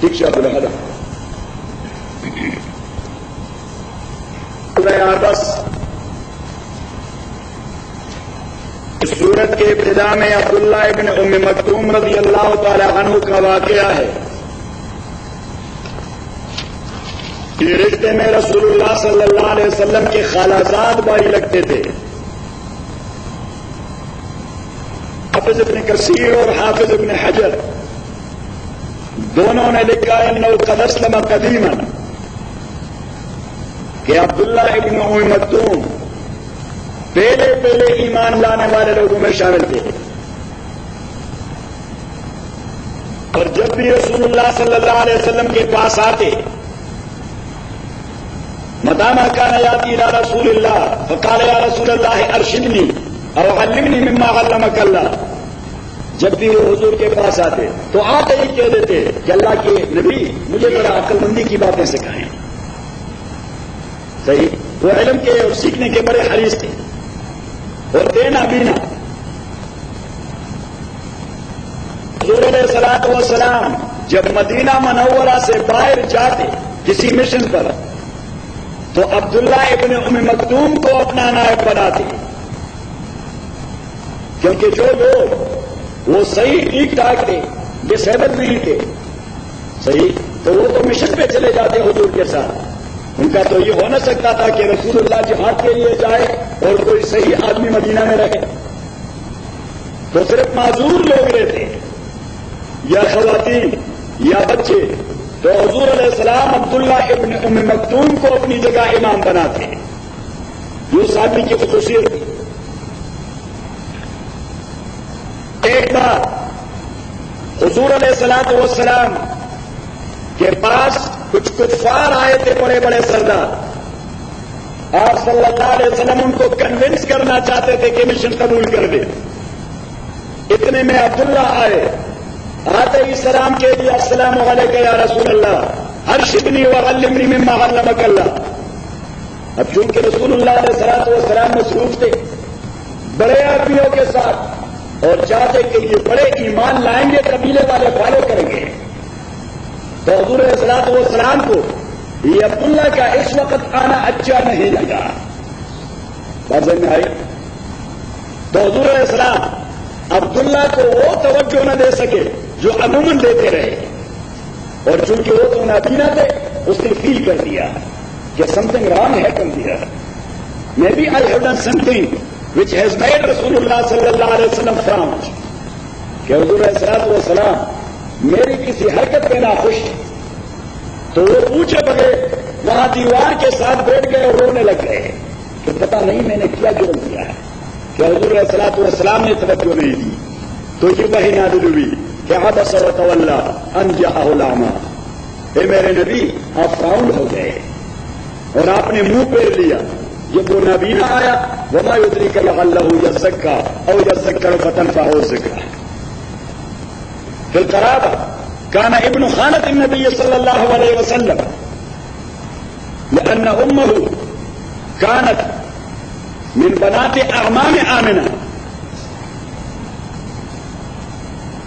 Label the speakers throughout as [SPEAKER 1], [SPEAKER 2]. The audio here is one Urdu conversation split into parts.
[SPEAKER 1] شکشا بلحدہ بس اس سورت کے ابتدا میں عبداللہ ابن ام مکتوم رضی اللہ تعالی عنہ کا واقعہ ہے. یہ رشتے میں رسول اللہ صلی اللہ علیہ وسلم کے خالازاد بھائی لگتے تھے. حافظ ابن کثیر اور حافظ ابن حجر دونوں نے لکھا ہے انه قد اسلم قدیما کہ عبداللہ ابن ام مکتوم پہلے ایمان لانے والے لوگوں میں شامل تھے. اور جب بھی رسول اللہ صلی اللہ علیہ وسلم کے پاس آتے متى ما كان يأتي إلى رسول الله فقال يا رسول الله ارشدني او علمني مما علمك الله. جب بھی وہ حضور کے پاس آتے تو آتے ہی کہہ دیتے کہ اللہ کے نبی مجھے ذرا عقل مندی کی باتیں سکھائیں. صحیح. وہ علم کے اور سیکھنے کے بڑے حریص تھے اور دینا بینا. حضور علیہ الصلوۃ والسلام جب مدینہ منورہ سے باہر جاتے کسی مشن پر تو عبداللہ ابن ام مکتوم کو اپنا نائب بناتے کیونکہ جو لوگ وہ صحیح ٹھیک ٹھاک تھے یہ صحبت نہیں تھے صحیح تو وہ تو مشن پہ چلے جاتے حضور کے ساتھ. ان کا تو یہ ہو نہ سکتا تھا کہ رسول اللہ جہاد کے لیے جائے اور کوئی صحیح آدمی مدینہ میں رہے. تو صرف معذور لوگ رہتے یا خواتین یا بچے. تو حضور علیہ السلام عبداللہ ابن ام مکتوم کو اپنی جگہ امام بناتے ہیں. یہ اس آدمی کی خصوصیت تھی. ایک بار حضور علیہ الصلوۃ والسلام کے پاس کچھ کفار آئے تھے بڑے بڑے سردار. آپ صلی اللہ علیہ وسلم ان کو کنونس کرنا چاہتے تھے کہ مشن قبول کر دے. اتنے میں عبداللہ آئے. آتے ہی سلام کے لیے السلام علیکم یا رسول اللہ ارشدنی وعلمنی مما علمک اللہ. اب چونکہ رسول اللہ علیہ الصلوۃ والسلام مصروف تھے بڑے آدمیوں کے ساتھ اور چاہتے کہ یہ بڑے ایمان لائیں گے قبیلے والے فالو کریں گے. تو حضور علیہ الصلوۃ والسلام کو یہ عبداللہ کا اس وقت آنا اچھا نہیں لگا. سمجھ میں آئی. تو حضور علیہ السلام عبداللہ کو وہ توجہ نہ دے سکے جو عموماً دیتے رہے. اور چونکہ وہ تو نابینا تھے اس نے فیل کر دیا کہ سم تھنگ رانگ ہے کم دیا. May be I have done something which has made Rasul Allah صلی اللہ علیہ وسلم فراؤنڈ کہ حضور علیہ الصلوۃ والسلام میری کسی حرکت پہ ناخوش. تو وہ پوچھے بغیر وہاں دیوار کے ساتھ بیٹھ گئے اور رونے لگ گئے کہ پتہ نہیں میں نے کیا جرم کیا ہے کہ حضور علیہ الصلوۃ والسلام نے توجہ نہیں دی. تو یہ وحی نازل ہوئی کہ عبس وتولی ان جاءہ الاعمی. اے میرے نبی آپ فراؤنڈ ہو گئے اور آپ نے منہ پھیر لیا. جب وہ نابینا آیا وما یدریک لعلہ یزکا او یذکر فتنفعہ الذکریٰ. فی القرابہ کان ابن خالۃ النبی صلی اللہ علیہ وسلم لأن امہ کانت من بنات اعمام آمنہ.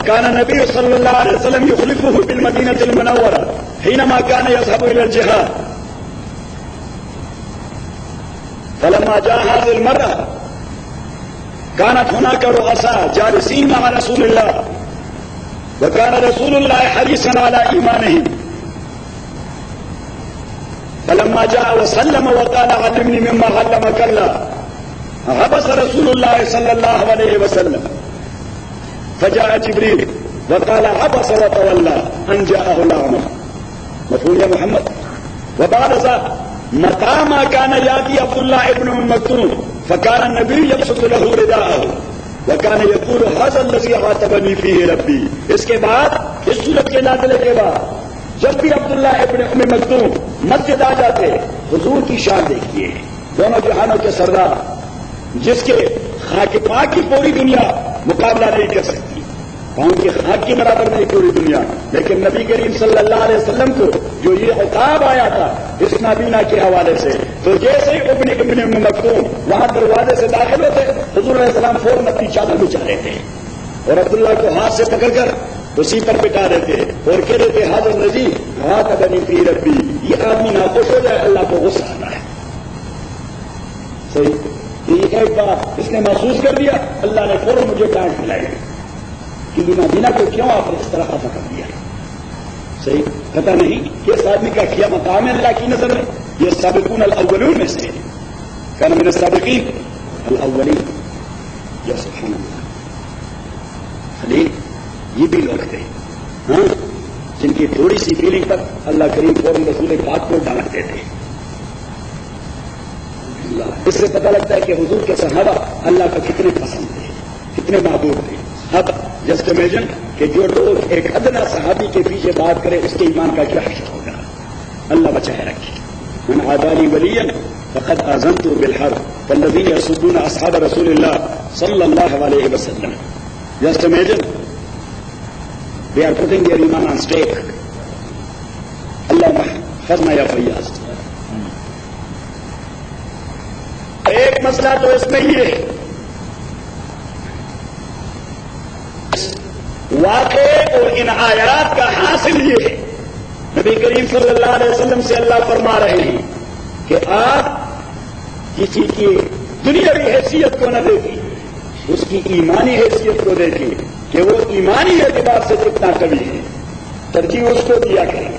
[SPEAKER 1] كان النبي صلى الله عليه وسلم يخلفه بالمدينة المنورة حينما كان يذهب إلى الجهاد. فلما جاء هذه المرة كانت هناك رؤساء جالسين مع رسول الله وكان رسول الله حريصا على إيمانهم. فلما جاء وسلم وقال علمني مما علمك الله عبس رسول الله صلى الله عليه وسلم. فجاء جبريل وقال عبس وتولى ان جاءه الاعمى. مفهوم يا محمد. وبعد ذلك متى ما كان ياتي عبد الله ابن ام مكتوم فكان النبي يبسط له رداءه وكان يقول هذا الذي عاتبني فيه ربي. اس کے بعد اس سورت کے نازلے کے بعد جب بھی عبداللہ ابن ام مکتوم مسجد آ جاتے حضور کی شان دیکھیے. دونوں جہانوں کے سردار جس کے خاک پاک کی پوری دنیا مقابلہ نہیں کر سکتی. پاؤں کی خاک کی برابر نہیں پوری دنیا. لیکن نبی کریم صلی اللہ علیہ وسلم کو جو یہ عقاب آیا تھا اس نابینا کے حوالے سے تو جیسے ہی ابن ام مکتوم وہاں دروازے سے داخل ہوتے حضور علیہ السلام فوراً اپنی چادر بچھا رہے تھے اور عبداللہ کو ہاتھ سے پکڑ کر اسی پر بٹا دیتے اور کہہ دیتے حاضر نظیر ہاں کا بنی پی ربی، یہ آدمی ناخوش ہو جائے اللہ کو غصہ آتا ہے. صحیح، یہ ایک بار اس نے محسوس کر دیا، اللہ نے فوراً مجھے ڈانٹ کھلائی کہ نابینا کو کیوں آپ نے اس طرح خفا کر دیا. صحیح، پتہ نہیں کہ اس آدمی کا کیا مقام ہے اللہ کی نظر میں. یہ سابقون الاولون میں سے کان من السابقین الاولین. یا سبحان اللہ. خلیل یہ بھی لوگ تھے ہاں جن کی تھوڑی سی فیلنگ پر اللہ کریم فوراً رسول پاک کو ڈانٹتے تھے. اس سے پتہ لگتا ہے کہ حضور کے صحابہ اللہ کا کتنے پسند تھے، کتنے محبوب تھے. اب جسٹ امیجن کہ جو لوگ ایک ادنا صحابی کے پیچھے بات کرے اس کے ایمان کا کیا حشر ہوگا. اللہ بچائے رکھے. من عادانی ولیا فقد آذنت بالحرب والذین یصدون اصحاب رسول اللہ صلی اللہ علیہ وسلم. Just imagine they are putting their iman on stake. اللہ حفظنا یا فیاض. ایک مسئلہ تو اس میں یہ ہے واقع اور ان آیات کا حاصل یہ ہے نبی کریم صلی اللہ علیہ وسلم سے اللہ فرما رہے ہیں کہ آپ کسی کی دنیاوی حیثیت کو نہ دیکھیں، اس کی ایمانی حیثیت کو دیکھیں کہ وہ ایمانی اعتبار سے کتنا قوی ہے، ترجیح اس کو دیا کریں.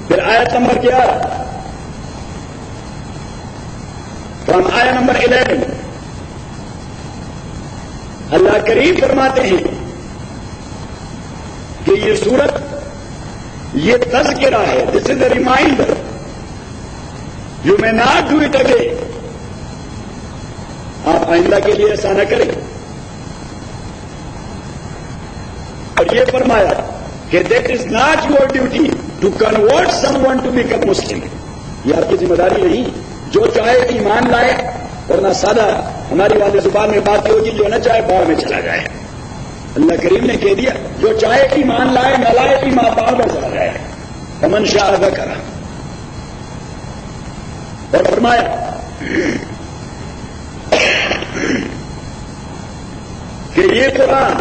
[SPEAKER 1] پھر آیت نمبر کیا؟ فرام آیت نمبر 11 اللہ کریم فرماتے ہیں کہ یہ سورت یہ تذکرہ ہے. This is a reminder. You may not do it again. آپ آئندہ کے لیے ایسا نہ کریں. اور یہ فرمایا کہ that is not your duty to convert someone to become Muslim. یہ آپ کی ذمہ داری نہیں. جو چاہے ایمان لائے، ورنہ سادہ ہماری والی زبان میں بات یہ ہوگی جو نہ چاہے باہر میں چلا جائے. اللہ کریم نے کہہ دیا جو چاہے ایمان لائے نہ لائے ایمان باہر میں چلا جائے. فمن شاء ذکر. اور فرمایا کہ یہ قرآن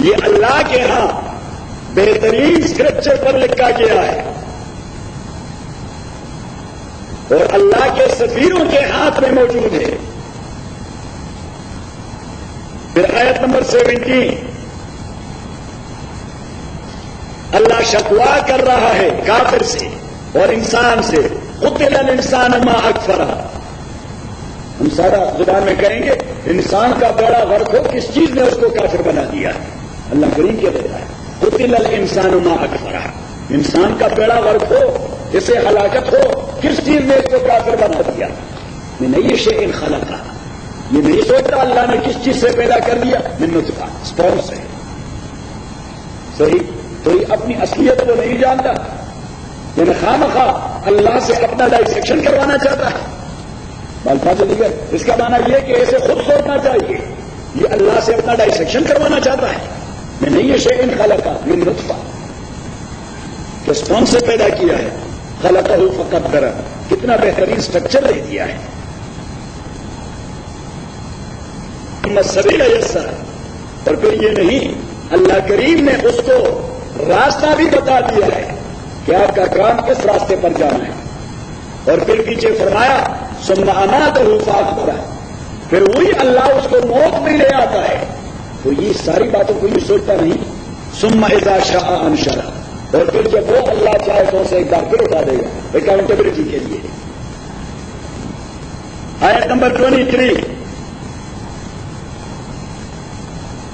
[SPEAKER 1] یہ اللہ کے ہاں بہترین اسکرپچر پر لکھا گیا ہے اور اللہ کے سفیروں کے ہاتھ میں موجود ہے. پھر آیت نمبر 17 اللہ شکوا کر رہا ہے کافر سے اور انسان سے. قتل الانسان ما اکفرہ. ہم سارا زبان میں کہیں گے انسان کا بیڑا غرق ہو کس چیز نے اس کو کافر بنا دیا. اللہ کریم کیا دیتا ہے قتل الانسان ما اکفرہ. انسان کا بیڑا غرق ہو، اسے ہلاکت ہو، کس چیز نے اس کو کافر بنا دیا. میں نہیں شیء خلقہ. یہ نہیں سوچتا اللہ نے کس چیز سے پیدا کر دیا. من نطفہ سپرم سے. صحیح. تو یہ اپنی اصلیت کو نہیں جانتا، یعنی خواہ اللہ سے اپنا ڈائسیکشن کروانا چاہتا ہے. بالفاظ دیگر اس کا معنی یہ کہ اسے خود سوچنا چاہیے. یہ اللہ سے اپنا ڈائسیکشن کروانا چاہتا ہے. میں نہیں یہ شیء خلقہ من نطفہ کہ سپرم سے پیدا کیا ہے. خلقہ فقدر. کتنا بہترین اسٹرکچر دے دیا ہے. السبیل یسر. اور پھر یہ نہیں اللہ کریم نے اس کو راستہ بھی بتا دیا ہے کہ آپ کا کام کس راستے پر جانا ہے. اور پھر پیچھے فرمایا ثم اماتہ فاقبرہ. پھر وہی اللہ اس کو موت میں لے آتا ہے. تو یہ ساری باتوں کو یہ سوچتا نہیں. ثم اذا شاء انشرہ. اور پھر جب وہ اللہ چاہے تو اسے ایک بار پھر اٹھا دے گا اکاؤنٹیبلٹی کے لیے. آیت نمبر 23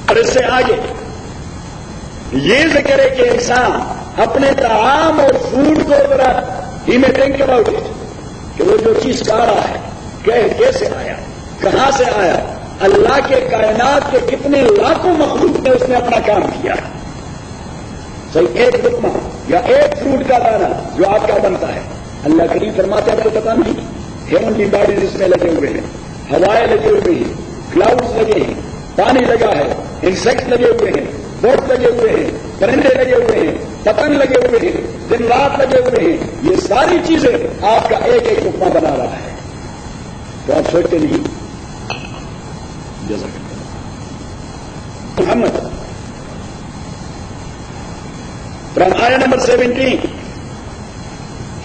[SPEAKER 1] اور اس سے آگے یہ ذکر ہے کہ انسان اپنے طعام اور فوڈ کو ذرا ہی میں تھنک اباؤٹ اٹ کہ وہ جو چیز کھا رہا ہے کیسے آیا، کہاں سے آیا. اللہ کے کائنات کے کتنے لاکھوں مخلوق نے اس نے اپنا کام کیا. صحیح. ایک لقمہ یا ایک فروٹ کا دانہ جو آپ کا بنتا ہے اللہ کریم فرماتے آپ کو پتا نہیں ہیومنلی باڈیز اس میں لگے ہوئے ہیں، ہوائیں لگے ہوئے ہیں، کلاؤڈز لگے ہیں، پانی لگا ہے، انسیکٹ لگے ہوئے ہیں، بوٹ لگے ہوئے ہیں، پرندے لگے ہوئے ہیں، پتنگ لگے ہوئے ہیں، دن رات لگے ہوئے ہیں. یہ ساری چیزیں آپ کا ایک ایک لقمہ بنا رہا ہے. تو آپ سوچتے نہیں جزاک محمد from ayah number 17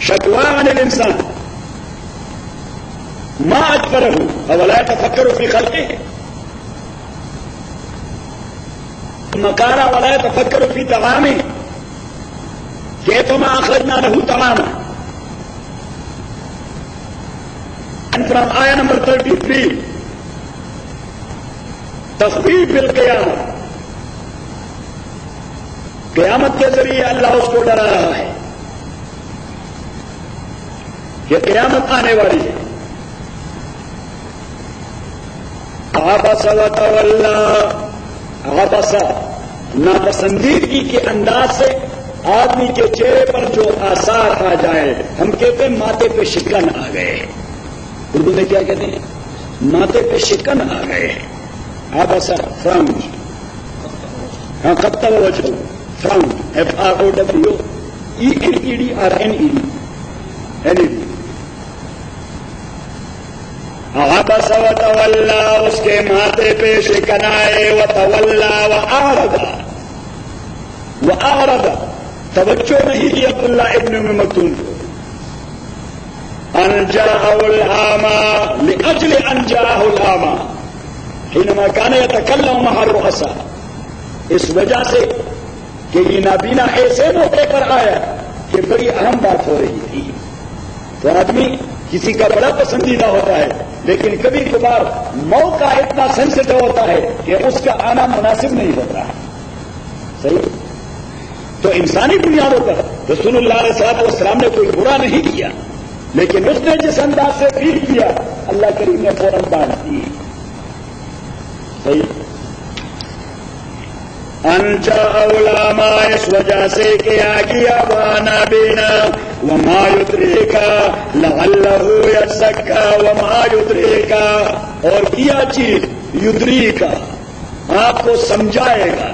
[SPEAKER 1] شکوا عن الانسان ما اکبرہ اولا یتفکر فی خلقہ مکارا ولا یتفکر فی طعامہ کیف ما اخرجنا له طعاما. And from ayah number 33 تخویف بالقیامت قیامت کے ذریعے اللہ اس کو ڈرا رہا ہے کہ قیامت آنے والی ہے. عبس وتولی عبس ناپسندیدگی کے انداز سے آدمی کے چہرے پر جو آثار آ جائے ہم کہتے ہیں ماتھے پہ شکن آ گئے. اردو میں کیا کہتے ہیں؟ ماتھے پہ شکن آ گئے. عبس فراؤنڈ ہاں خطہ وجہ فراؤنڈ FROWEDED عبس وتولی اس کے ماتھے پہ شکن آئے وتولی وأعرض توجہ نہیں کی عبداللہ ابن ام مکتوم کو. ان جاءه الأعمى لأجل ان جاءه الأعمى حينما كان يتكلم مع الرؤساء اس وجہ سے کہ یہ نابینا ایسے موقع پر آیا کہ بڑی اہم بات ہو رہی تھی. تو آدمی کسی کا بڑا پسندیدہ ہوتا ہے لیکن کبھی کبھار موقع اتنا سینسٹیو ہوتا ہے کہ اس کا آنا مناسب نہیں ہوتا ہے. صحیح. تو انسانی بنیادوں پر رسول اللہ علیہ الصلوۃ والسلام نے کوئی برا نہیں کیا لیکن اس نے جس انداز سے ٹریٹ کیا اللہ کریم نے فوراً بات کی. صحیح. انجا علامہ اس وجہ سے کیا گیا وانا بینا وما یدریکا لعلہ یزکا وما یدریکا اور کیا چیز یدریکا آپ کو سمجھائے گا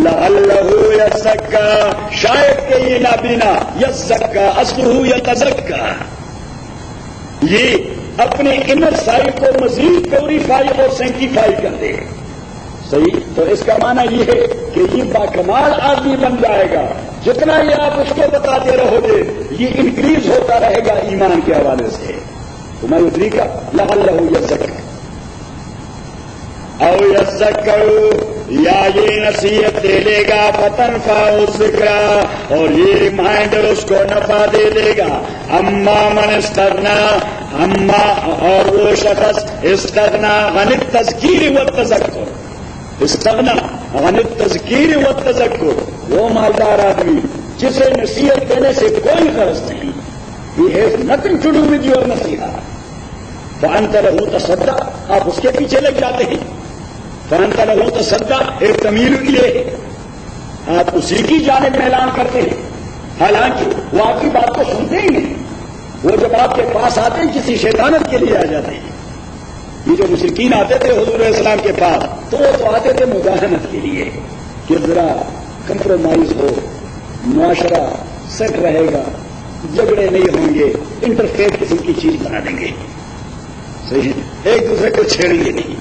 [SPEAKER 1] لعلہ یزکا شاید کہ یہ نابینا یزکا اصلہ یتزکا یہ اپنے انر سائڈ کو مزید پیوریفائی اور سینکٹیفائی کر دے. صحیح. تو اس کا معنی یہ ہے کہ یہ باکمال آدمی بن جائے گا. جتنا یہ آپ اس کو بتاتے رہو گے یہ انکریز ہوتا رہے گا ایمان کے حوالے سے. تمہیں ادری کا لعلہ یزکا او یزکر یا یہ نصیحت دے دے گا فتنفع الذکر اور یہ ریمائنڈر اس کو نفع دے دے گا. اما من استغنا اما اور وہ شخص استغنا عن التذکیر والتذکر استغنا عن التذکیر والتذکر وہ مالدار آدمی جسے نصیحت دینے سے کوئی غرض نہیں. He has nothing to do with your نصیحت. فأنت له تصدع آپ اس کے پیچھے لگ جاتے ہیں. فأنت له تصدع ایک تمیل الیہ آپ اسی کی جانب اعلان کرتے ہیں حالانکہ وہ آپ کی بات کو سنتے ہی نہیں. وہ جب آپ کے پاس آتے ہیں کسی شیطانت کے لیے آ جاتے ہیں. یہ جو مشرکین آتے تھے حضور علیہ السلام کے پاس تو وہ تو آتے تھے مداہنت کے لیے کہ ذرا کمپرومائز ہو معاشرہ سیٹ رہے گا جھگڑے نہیں ہوں گے انٹرفیئر قسم کی چیز بنا دیں گے. صحیح. ایک دوسرے کو چھیڑیں گے نہیں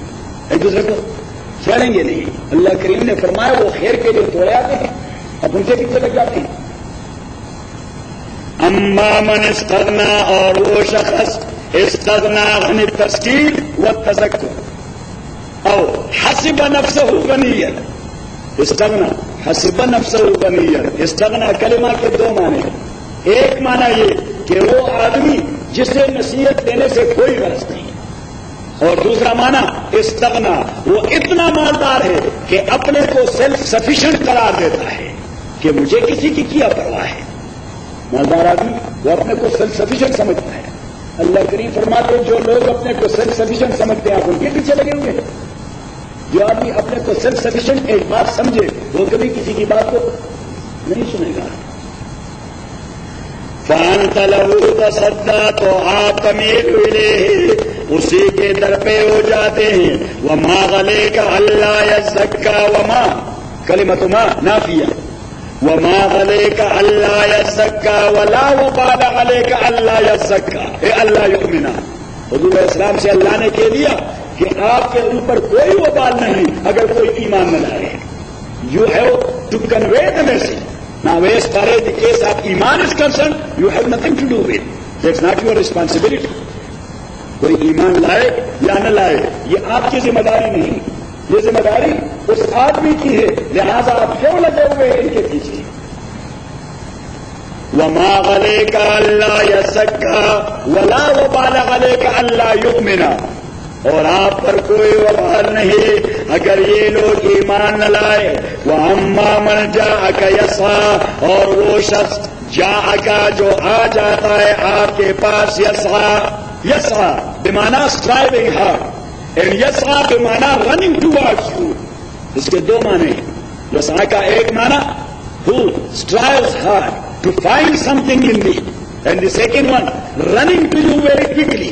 [SPEAKER 1] ایک دوسرے کو چھیڑیں گے نہیں. اللہ کریم نے فرمایا وہ خیر کے لیے توڑے آتے ہیں اب ان کے پیچھے لگ جاتے ہیں. اما من استغنا اور وہ شخص استغنا عن التذکیر والتذکر او حسب نفسہ غنیا. استغنا حسب نفسہ غنیا. استغنا کلمہ کے دو معنی. ایک معنی یہ کہ وہ آدمی جسے نصیحت دینے سے کوئی غرض نہیں اور دوسرا معنی استغنا وہ اتنا مالدار ہے کہ اپنے کو سیلف سفیشینٹ قرار دیتا ہے کہ مجھے کسی کی کیا پرواہ ہے. مالدار آدمی وہ اپنے کو سیلف سفیشینٹ سمجھتا ہے. اللہ کریم فرماتے ہیں جو لوگ اپنے کو سیلف سفیشینٹ سمجھتے ہیں آپ ان کے پیچھے لگے ہوئے ہیں. جو آدمی اپنے کو سیلف سفیشینٹ ایک بات سمجھے وہ کبھی کسی کی بات کو نہیں سنے گا. فأنت له تصدع تو آپ تمیل الیہ اسی کے در پہ ہو جاتے ہیں. وما علیک الا یزکا وما کلمۃ ما نافیہ وما علیک الا یزکا ولا وبال علیک الا یزکا اے اللہ یؤمنا. حضور السلام سے اللہ نے کہہ دیا کہ آپ کے اوپر کوئی وبال نہیں اگر کوئی ایمان نہ لائے. You have to convey the message. Now, as far as the case of Iman is concerned, you have nothing to do with. That's not your responsibility. کوئی ایمان لائے یا نہ لائے یہ آپ کی ذمہ داری نہیں. یہ ذمہ داری اس آدمی کی ہے، لہذا آپ کیوں لگے ہوئے ان کے پیچھے. وَمَا عَلَيْكَ أَلَّا يَزَّكَّىٰ وَلَا وَبَالَ عَلَيْكَ أَلَّا يُؤْمِنَ. اور آپ پر کوئی وبال نہیں اگر یہ لوگ ایمان نہ لائے. وَأَمَّا مَنْ جَاءَكَ يَسْعَىٰ. اور وہ شخص جاءَكَ جو آ جاتا ہے آپ کے پاس. یسعیٰ بمعنی اسٹرائیونگ ہارڈ اینڈ یسعیٰ بمعنی رننگ ٹوارڈز یو. اس کے دو معنی ہیں. یسعیٰ کا ایک معنی who strives hard to find something in thee, and the second one running to you very quickly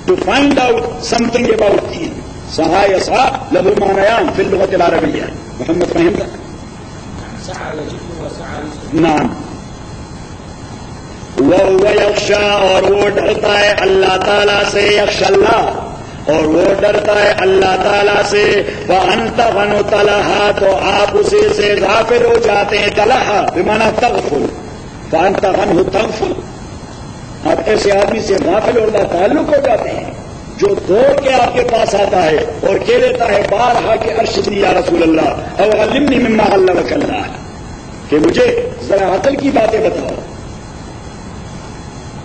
[SPEAKER 1] to find out something about thee. سعى يسعى له معنيان في اللغة العربية. محمد فهمت؟
[SPEAKER 2] سعى يجد وسعى.
[SPEAKER 1] نعم. وهو يخشى اور وہ ڈرتا ہے اللہ تعالیٰ سے. یخشى اللہ اور وہ ڈرتا ہے اللہ تعالیٰ سے. وأنت غن تلہا تو آپ اسی سے غافل ہو جاتے ہیں. تلہا بمعنی تغفل. وأنت غنہ تغفل. آپ ایسے آدمی سے غافل اور تعلق ہو جاتے ہیں جو دوڑ کے آپ کے پاس آتا ہے اور کہہ دیتا ہے بارہا کہ ارشدنی یا رسول اللہ او علمنی مما علمک اللہ، کہ مجھے ذرا عقل کی باتیں بتاؤ.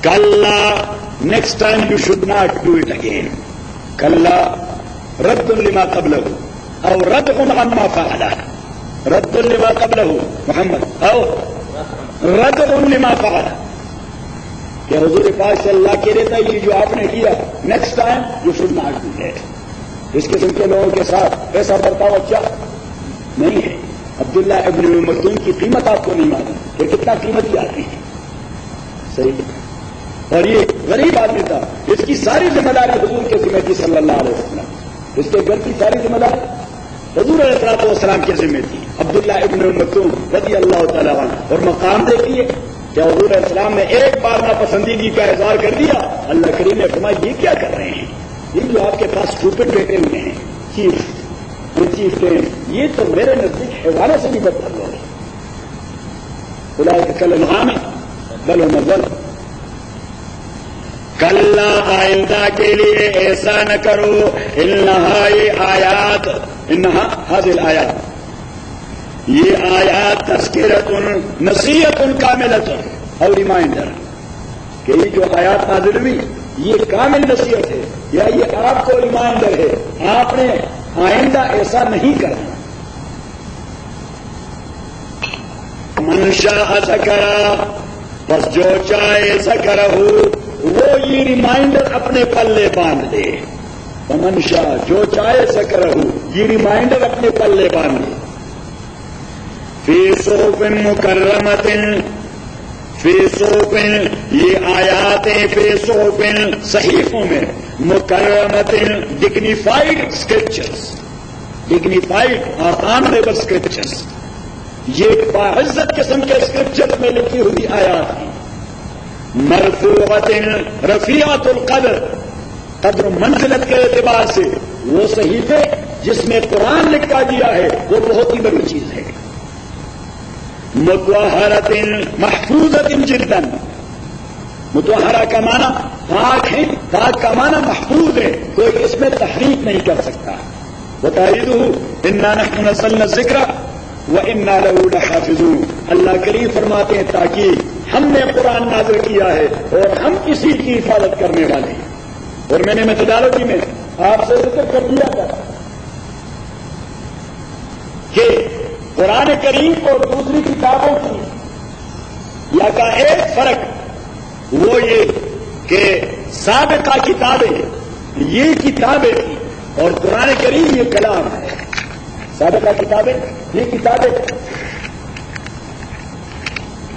[SPEAKER 1] کلا next time you should not do it again. کلا رد لما قبلہ او رد عما فعلہ. رد لما قبلہ محمد او رد لما فعلہ. کہ حضور پاک صلی اللہ کہہ دیتا ہے یہ جو آپ نے کیا next time you should not do it. اس قسم کے لوگوں کے ساتھ ایسا برتاؤ اچھا نہیں ہے. عبداللہ ابن مکتوم کی قیمت آپ کو نہیں معلوم کہ کتنا قیمت کی آتی ہے. صحیح. اور یہ غریب آدمی تھا. اس کی ساری ذمہ داری حضور کے ذمہ تھی صلی اللہ علیہ وسلم. اس کے گھر کی ساری ذمہ داری حضور علیہ الصلوۃ والسلام کے ذمہ تھی. عبداللہ ابن مکتوم رضی اللہ تعالیٰ عنہ. اور مقام دیکھیے کہ حضور علیہ السلام نے ایک بار ناپسندیدگی کا اظہار کر دیا. اللہ کریم نے فرمایا یہ کیا کر رہے ہیں؟ یہ جو آپ کے پاس ٹوپٹ بیٹھے ہوئے ہیں چیف یہ تو میرے نزدیک حیوانوں سے بھی بدتر لوگ ہیں. اولئک کالانعام بل هم اضل. کلا آئندہ کے لیے ایسا نہ کرو. انہا یہ آیات انہا حاضر آیات یہ آیات تذکرۃ نصیحت کاملۃ اور ریمائنڈر کہ یہ جو آیات نازل ہوئی یہ کامل نصیحت ہے یا یہ آپ کو ریمائنڈر ہے. آپ نے آئندہ ایسا نہیں کرنا. من شاء ذکرہ بس جو چاہے ذکرہ وہ یہ ریمائنڈر اپنے پلے باندھ لے. من شاء جو چاہے ذکرہ یہ ریمائنڈر اپنے پلے باندھ لے. فی صحف مکرمۃ فی صحف یہ آیاتیں فی صحف صحیفوں میں مکرمۃ ڈگنیفائڈ اسکرپچرس ڈگنیفائڈ اور آنریبل اسکرپچرس. یہ باعزت قسم کے اسکرپچر میں لکھی ہوئی آیات ہیں. مرفوعۃ رفیعۃ القدر قدر منزلت کے اعتبار سے وہ صحیفے جس میں قرآن لکھا دیا ہے وہ بہت ہی بڑی چیز ہے. مطہرۃ محفوظۃ جدا. مطہرہ کا معنی پاک ہے. پاک کا معنی محفوظ ہے. کوئی اس میں تحریف نہیں کر سکتا. وتعیدہ انا نحن نزلنا الذکر وانا له لحافظون. اللہ کریم فرماتے ہیں تاکہ ہم نے قرآن نازل کیا ہے اور ہم اسی کی حفاظت کرنے والے ہیں. اور میں نے میتھڈالوجی میں آپ سے ذکر کر دیا تھا کہ قرآن کریم اور دوسری کتابوں کی یا کا ایک فرق وہ یہ کہ سابقہ کتابیں یہ کتابیں تھیں اور قرآن کریم یہ کلام ہے. سابقہ کتابیں یہ کتابیں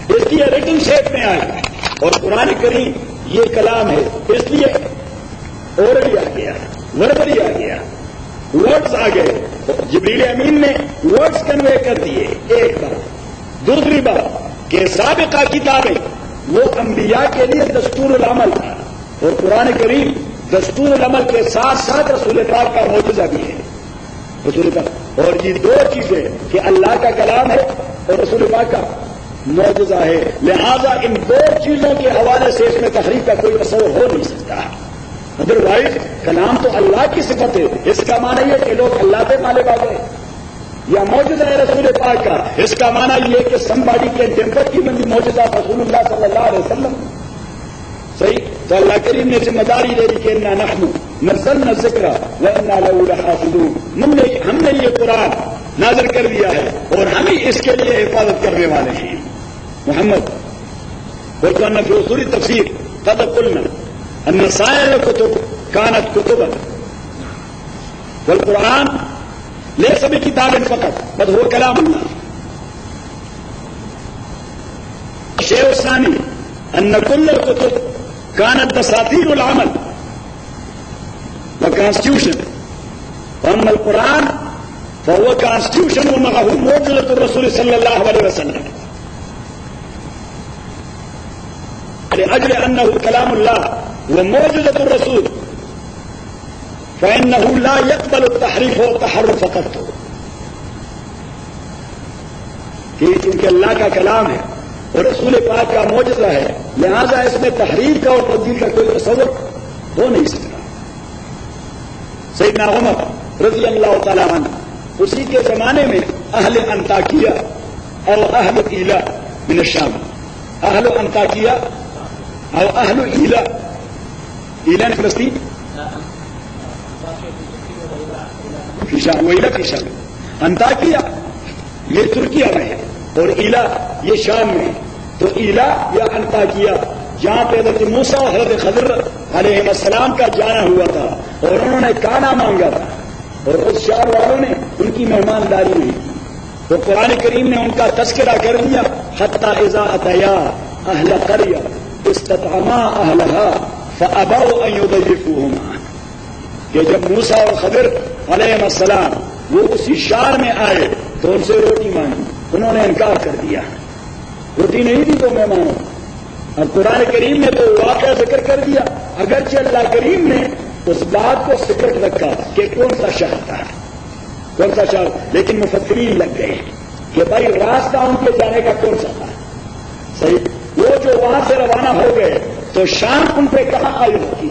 [SPEAKER 1] اس کی ریٹنگ شیپ میں آئی اور قرآن کریم یہ کلام ہے. اس لیے اورلی آ گیا, وربری آ گیا, ورڈز آ گئے. جبریل امین نے ورڈز کنوے کر دیے ایک بات. دوسری بات کہ سابقہ کتابیں وہ انبیاء کے لیے دستور العمل تھا اور قرآن کریم دستور العمل کے ساتھ ساتھ رسول پاک کا معجزہ بھی ہے. رسول پاک اور یہ دو چیزیں کہ اللہ کا کلام ہے اور رسول پاک کا معجزہ ہے. لہذا ان دو چیزوں کے حوالے سے اس میں تحریف کا کوئی تصور ہو نہیں سکتا. ادروائز کلام تو اللہ کی صفت ہے. اس کا معنی یہ کہ لوگ اللہ پہ غالب آ گئے. یا معجزہ ہے رسول پاک کا، اس کا معنی یہ کہ somebody can temper کی بندی معجزہ رسول اللہ صلی اللہ علیہ وسلم. صحیح. تو اللہ کریم نے ذمہ داری دے دی کہ انا نحن نزلنا الذکر وانا له لحافظون. ہم نے یہ قرآن نازل کر دیا ہے اور ہم ہی اس کے لیے حفاظت کرنے والے ہیں. محمد قرآن فی اصول التفسیر قد قلنا ان سائر الكتب كانت كتبا والقرآن ليس بكتاب فقط بل هو كلام الله. الشيء الثاني ان كل الكتب كانت دساتير العمل وكونستيوشن، واما القرآن فهو كونستيوشن ومعه معجزة الرسول صلى الله عليه وسلم. لأجل أنه كلام الله ومعجزة الرسول فإنه لا يقبل التحريف والتحرف فقط. کہ چونکہ اللہ کا کلام ہے اور رسول پاک کا معجزہ ہے، لہذا اس میں تحریف کا اور تبدیل کا کوئی تصور ہو نہیں سکتا. سیدنا عمر رضی اللہ تعالیٰ عنہ اسی کے زمانے میں اہل انطاکیہ اور اہل ایلا من الشام، اہل انطاکیہ اور اہل ایلا، ایلا فلسطین فی شام، ویلا فی شام. انطاکیہ یہ ترکیہ میں ہے اور ایلا یہ شام میں. تو ایلا یا انطاکیہ جہاں پہ حضرت موسیٰ اور حضرت خضر علیہ السلام کا جانا ہوا تھا اور انہوں نے کانا مانگا تھا اور اس شہر والوں نے ان کی مہمانداری نہیں کی. تو قرآن کریم نے ان کا تذکرہ کر دیا حتی اذا اتیا اہل قریہ استطعما اہلہا فابوا ان یضیفوہما، کہ جب موسیٰ اور خضر علیہ السلام وہ اسی شہر میں آئے تو ان سے روٹی مانگی، انہوں نے انکار کر دیا. روٹی نہیں دی تو مہمانوں. اب قرآن کریم نے تو واقعہ ذکر کر دیا، اگرچہ اللہ کریم نے اس بات کو سکرٹ رکھا کہ کون سا شہر تھا، کون سا شہر، لیکن مفکرین لگ گئے کہ بھائی راستہ ان کے جانے کا کون سا تھا. صحیح. وہ جو وہاں سے روانہ ہو گئے تو شام ان پہ کہاں آئی ہوتی،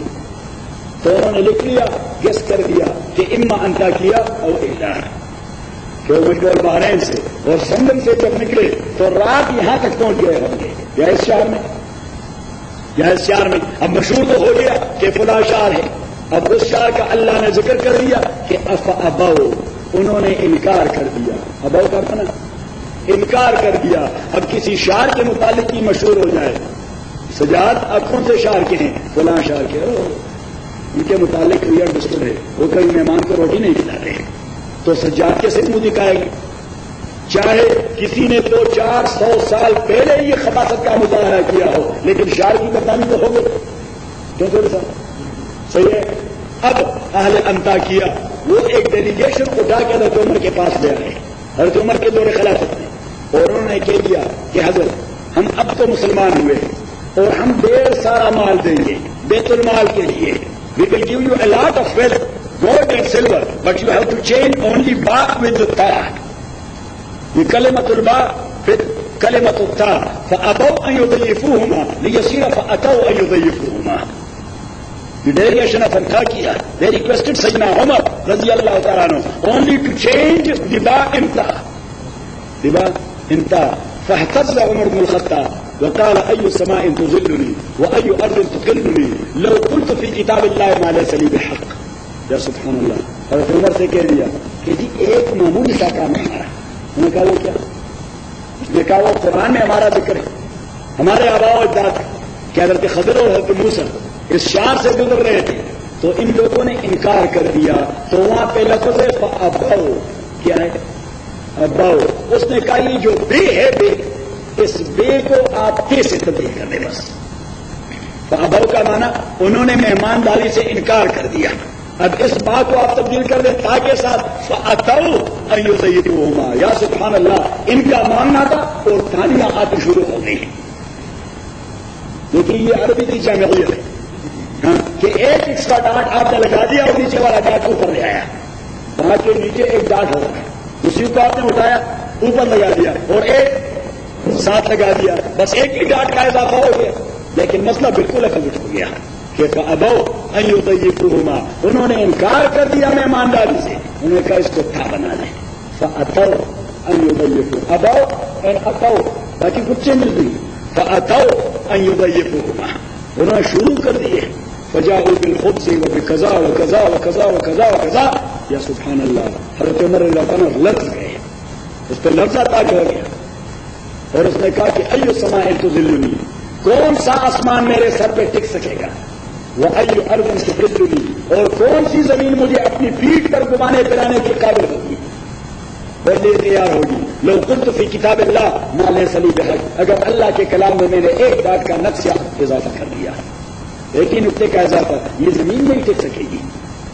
[SPEAKER 1] تو انہوں نے لکھ لیا، گیس کر دیا کہ اما انطاکیہ اور ایلا، کہ وہ مٹول بحرین سے اور سندن سے جب نکلے تو رات یہاں تک پہنچ گئے ہوں گے یا اس شہر میں یا اس شہر میں. اب مشہور تو ہو گیا کہ فلاں شہر ہے. اب اس شہر کا اللہ نے ذکر کر دیا کہ ابو، انہوں نے انکار کر دیا. ابو کا تھا نا، انکار کر دیا. اب کسی شہر کے متعلق ہی مشہور ہو جائے، سجاد آپ کون سے شہر کے ہیں؟ فلاں شہر کے. ان کے متعلق کلیئر ڈسکور ہے، وہ کئی مہمان کو روٹی نہیں کھلاتے ہیں تو سجاد کیسے منہ دکھائے گی؟ چاہے کسی نے تو 400 سال پہلے یہ خباثت کا مظاہرہ کیا ہو، لیکن شہر کی بدنامی تو ہو گئی. کیوں تھوڑی سا صحیح ہے. اب اہل انطاکیہ وہ ایک ڈیلیگیشن اٹھا کے حضرت عمر کے پاس لے آئے، حضرت عمر کے دور خلافت میں، اور انہوں نے کہہ دیا کہ حضرت ہم اب تو مسلمان ہوئے اور ہم ڈھیر سارا مال دیں گے بیت المال کے لیے. We will give you a lot of wealth, gold and silver, but you have to change only ba with the ta. یہ کلمۃ البا پھر کلمۃ التا. فابوا ان یضیفوہما لیصیر فاتوا ان یضیفوہما. The delegation of Antakya, they requested Sayyidina Umar رضی اللہ تعالیٰ عنہ only to change the ba in ta. The ba in ta. فاهتز عمر بن الخطاب وقال أي سماء تظلني وأي أرض تقلني لو قلت في كتاب الله ما ليس لي بحق. یا سبحان اللہ. حضرت عمر سے کہہ دیا کہ جی ایک معمولی سا کام ہے ہمارا. انہوں نے کہا وہ کیا؟ اس نے کہا وہ قرآن میں ہمارا ذکر ہے، ہمارے آباء و اجداد کہ حضرت خضر اور حضرت موسیٰ اس شہر سے گزر رہے تھے تو ان لوگوں نے انکار کر دیا. تو وہاں پہ لفظ ہے فابوا. کیا ہے؟ اباؤ. اس نے کہا یہ جو بے ہے بے، اس بے کو آپ کیسے تبدیل کر دیں؟ بس اباؤ کا معنی انہوں نے مہمانداری سے انکار کر دیا. اب اس بات کو آپ تبدیل کر دیں تاکہ ساتھ فاتوا ان یضیفوہما. یا سبحان اللہ. ان کا ماننا تھا اور تھانیاں آتی شروع ہو گئی. لیکن یہ عربی کی جامعیت ہے. ہاں کہ ایک ایکسٹرا ڈاٹ آپ نے لگا دیا اور نیچے والا ڈاٹ اوپر لے آیا. وہاں کے نیچے ایک ڈاٹ ہو رہا ہے, اسی کو آپ نے اٹھایا اوپر لگا دیا اور ایک ساتھ لگا دیا, بس ایک ہی ڈاٹ کا اضافہ ہو گیا. لیکن مسئلہ بالکل اکلٹ ہو گیا کہ ابو ایو طیبہما, انہوں نے انکار کر دیا مہمانداری سے, انہوں نے کہا اس کو تھا بنا لیں. فاتوا ایو طیبہما ابو این اتو, باقی کچھ چینج نہیں. فاتوا ایو طیبہما, انہوں نے شروع کر دیے. فجاءوا بالخبز وبكذا وكذا وكذا وكذا وكذا. یا سبحان اللہ, حضرت عمر رضی اللہ عنہ لفظ گئے, اس پہ لفظ تاج ہو گیا اور اس نے کہا کہ ایو سماء تظلنی, کون سا آسمان میرے سر پہ ٹک سکے گا, وہ ایو ارض تظلنی, اور کون سی زمین مجھے اپنی پیٹھ پر گھمانے پھرانے کی قابل ہوگی, پہلے تیار ہوگی. لو كنت فی کتاب اللہ ما لیس لی بحق, اگر اللہ کے کلام میں میں نے ایک ڈاٹ کا نقصہ اضافہ کر دیا, لیکن نقطے کا اضافہ, یہ زمین نہیں ٹک سکے گی,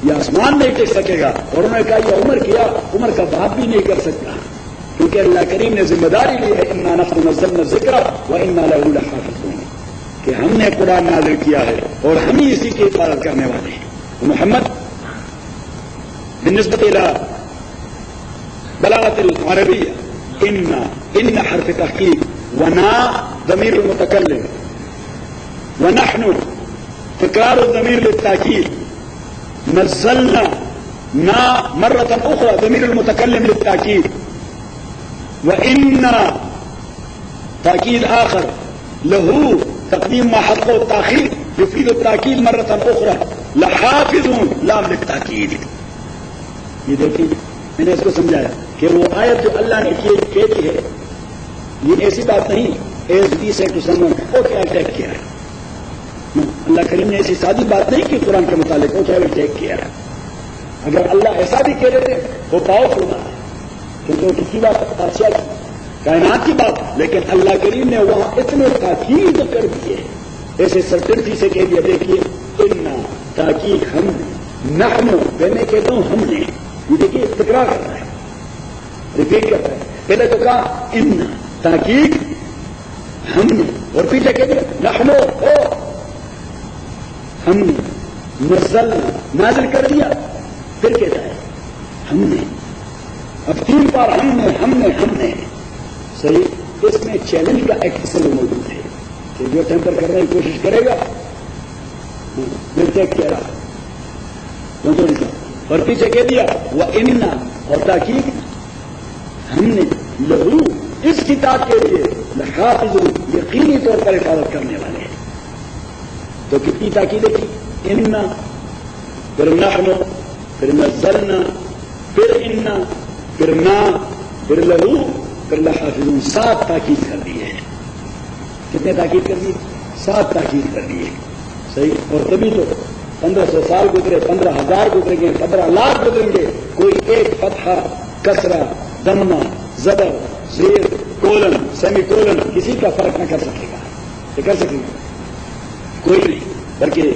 [SPEAKER 1] یہ آسمان نہیں ٹک سکے گا. اور انہوں نے کہا یہ عمر کیا, عمر کا باپ بھی نہیں کر سکتا, کیونکہ اللہ کریم نے ذمہ داری لی ہے انا نحن نزلنا الذکر وانا له لحافظون, کہ ہم نے قرآن نازل کیا ہے اور ہم ہی اسی کی حفاظت کرنے والے ہیں. محمد بالنسبة الى بلاغة العربية ان حرف تحقیق, ونا ضمیر المتکلم, ونحن تکرار الضمیر للتاکید, نزلنا نا مرة أخرى ضمير المتكلم للتأكيد, وإن تأكيد آخر له تقديم ما حقه التأخير يفيد التأكيد مرة أخرى, لحافظون لام للتأكيد. یہ دیکھیے میں نے اس کو سمجھایا کہ وہ آیت جو اللہ نے کہتی ہے یہ ایسی بات نہیں, ایز بی سے ٹو سمون وہ کیا ٹیک کیا ہے, اللہ کریم نے ایسی سادی بات نہیں کی قرآن کے متعلق, وہ کیا ٹیک کیا ہے. اگر اللہ ایسا بھی کہہ رہے تھے وہ پاؤ ہونا ہے, کیونکہ وہ کس کی بات, بادشاہ کی کائنات کی بات, لیکن اللہ کریم نے وہاں اتنے تاکید کر دیے, ایسے سرٹنٹی سے کہہ دیا. دیکھیے اتنا تاکید ہم نحن, میں کہتا ہوں ہم نے, یہ دیکھیے تکرار کرتا ہے, ریپیٹ کرتا ہے. پہلے تو کہا ان تاکید ہم نے, اور پیچھے کہہ دیا نحن, ہم نے نزل نازل کر دیا, پھر کہتا ہے ہم نے, اب 3 بار ہم نے صحیح. اس میں چیلنج کا ایک حصہ موجود ہے کہ جو ٹیمپر کرنے کی کوشش کرے گا میں چیک کہہ رہا, اور پیچھے کہہ دیا وہ ان, اور تاکید ہم نے لہو اس کتاب کے لیے لحافظون, یقینی طور پر حفاظت کرنے والے ہیں. تو کتنی تاکیدیں کی, ان, پھر نحن, پھر نزلنا, پھر ان, پھر نا, پھر لہو, پھر لحافظون. 7 تاکید کر دی ہے. کتنے تاکید کر دی؟ 7 تاکید کر دی ہے. صحیح. اور تبھی تو 1500 سال گزرے, 15,000 گزریں گے, 15 لاکھ گزریں گے, کوئی ایک فتحہ, کسرہ, دمہ, زبر, زیر, کولن, سیمی کولن کسی کا فرق نہ کر سکے گا. یہ کر سکے گا کوئی نہیں. بلکہ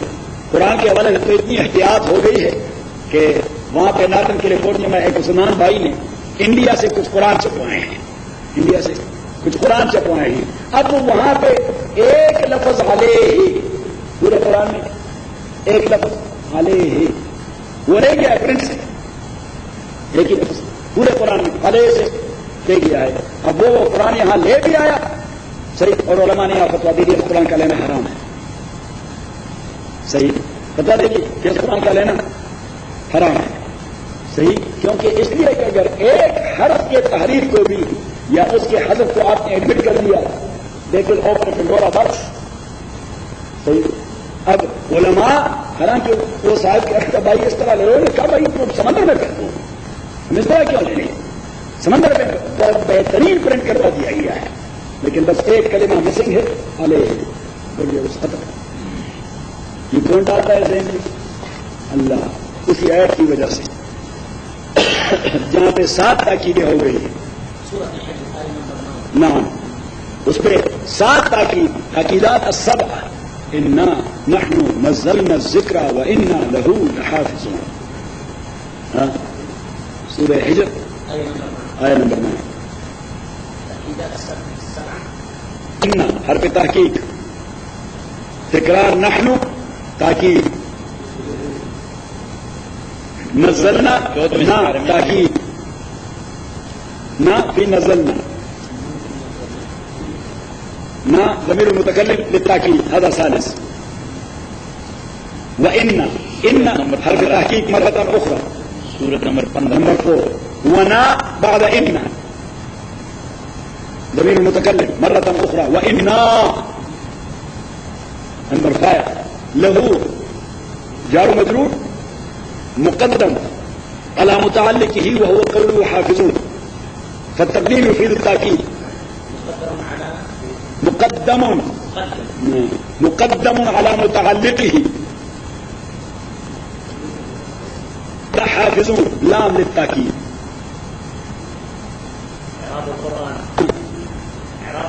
[SPEAKER 1] قرآن کے حوالے سے تو اتنی احتیاط ہو گئی ہے کہ وہاں پہ نارتن کیلیفورنیا میں ایک مسلمان بھائی نے انڈیا سے کچھ قرآن چھپوائے ہیں, انڈیا سے کچھ قرآن چھپوائے ہیں. اب وہاں پہ ایک لفظ علیہ, پورے قرآن میں ایک لفظ علیہ وہ رہ گیا ہے پرنٹ سے, ایک ہی لفظ پورے قرآن میں علیہ سے لے گیا ہے. اب وہ قرآن یہاں لے بھی آیا صحیح, اور علماء نے یہاں فتویٰ دے دیا قرآن کا لینا حرام ہے. صحیح بتا دیجیے کہ قرآن کا لینا حرام ہے. صحیح, کیونکہ اس لیے کہ اگر ایک حرف کے تحریر کو بھی یا اس کے حذف کو آپ نے ایڈمٹ کر لیا لیکن اوپر ڈنڈورا بخش. صحیح. اب علماء حالانکہ وہ صاحب کے اختر بھائی اس طرح لے رہے ہیں, کہا بھائی تم سمندر میں پھینک دو, ہم اس طرح کیوں لے لیں, سمندر میں بہت بہترین پرنٹ کروا دیا گیا ہے, لیکن بس ایک کلمہ مسنگ ہے علیہ, بولیے اس ختم. یہ کون ڈالتا ہے ذہن میں؟ اللہ, اسی آیت کی وجہ سے جہاں پہ 7 تاکیدیں ہو گئی نعم, اس پہ 7 تاکیدات السبع, انا نحن نزلنا الذکر وانا له لحافظون. سورہ حجر آیہ نمبر 9. ان حرف تحقیق, تکرار نحن تاکید, نزلنا نہ تاکید نہ فی نزلنا نہ ضمیر المتکلم للتاکید هذا ثالث وإن حرف تحقیق مرة أخرى
[SPEAKER 2] سورة نمبر
[SPEAKER 1] 4 ونا بعد إن ضمير المتكلم مرة أخرى وإنا نمبر 5 له جار مجرور مقدم على متعلقه وهو قوله حافظون فالتقديم يفيد التأكيد مقدم على متعلقه حافظون لام للتأكيد
[SPEAKER 2] إعراب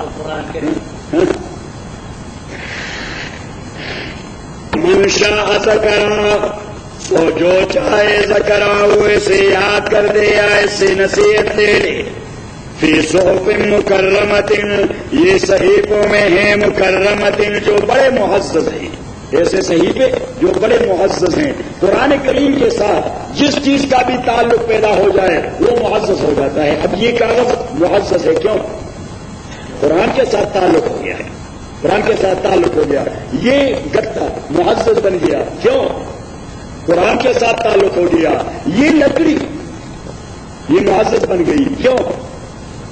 [SPEAKER 2] القرآن الكريم
[SPEAKER 1] من شاء ذکرہ وہ جو چاہے ذکرہ وہ اسے یاد کر دے یا اسے نصیحت دے لے فی صحف مکرمۃ یہ صحیفوں میں ہیں مکرمۃ جو بڑے معزز ہیں ایسے صحیفے جو بڑے معزز ہیں قرآن کریم کے ساتھ جس چیز کا بھی تعلق پیدا ہو جائے وہ معزز ہو جاتا ہے اب یہ کاغذ معزز ہے کیوں قرآن کے ساتھ تعلق ہو گیا ہے قرآن کے ساتھ تعلق ہو گیا یہ گتا معزز بن گیا کیوں قرآن کے ساتھ تعلق ہو گیا یہ لکڑی یہ معزز بن گئی کیوں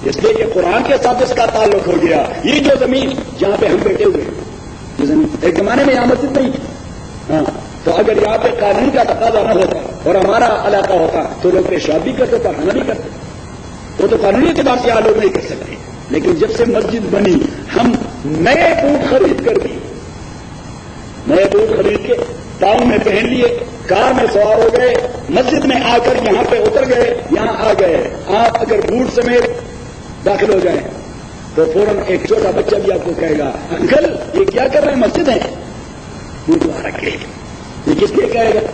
[SPEAKER 1] اس لیے کہ قرآن کے ساتھ اس کا تعلق ہو گیا یہ جو زمین جہاں پہ ہم بیٹھے ہوئے یہ زمین ایک زمانے میں یہاں مسجد نہیں ہاں تو اگر یہاں پہ قانون کا تقاضا نہ ہوتا اور ہمارا علاقہ ہوتا تو لوگ پیشاب بھی کرتے پڑھانا بھی کرتے تو قانونی اعتبار سے لوگ نہیں کر سکتے لیکن جب سے مسجد بنی ہم نئے بوٹ خرید کر دی نئے بوٹ خرید کے ٹاؤن میں پہن لیے کار میں سوار ہو گئے مسجد میں آ کر یہاں پہ اتر گئے یہاں آ گئے آپ اگر بوٹ سمیت داخل ہو جائیں تو فوراً ایک چھوٹا بچہ بھی آپ کو کہے گا انکل یہ کیا کر رہے ہیں مسجد ہے بوٹ وہاں رکھے یہ کس لیے کہے گا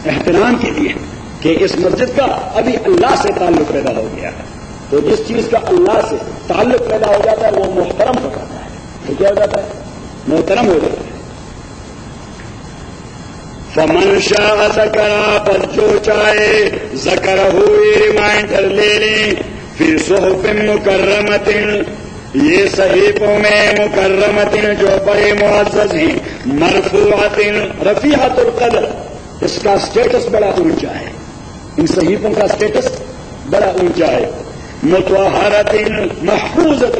[SPEAKER 1] احترام کے لیے کہ اس مسجد کا ابھی اللہ سے تعلق پیدا ہو گیا ہے تو جس چیز کا اللہ سے تعلق پیدا ہو جاتا ہے وہ محترم ہو جاتا ہے تو کیا ہو جاتا ہے محترم ہو جاتا ہے فمن شاء ذکرہ پر جو چاہے ذکرہ ہوئی ریمائنڈر لے لیں پھر صحف مکرمۃ یہ صحیفوں میں مکرمۃ جو بڑے معزز ہیں مرفوعۃ رفیعۃ القدر اس کا اسٹیٹس بڑا اونچا ہے ان صحیفوں کا اسٹیٹس بڑا اونچا ہے مطہرۃ محفوظۃ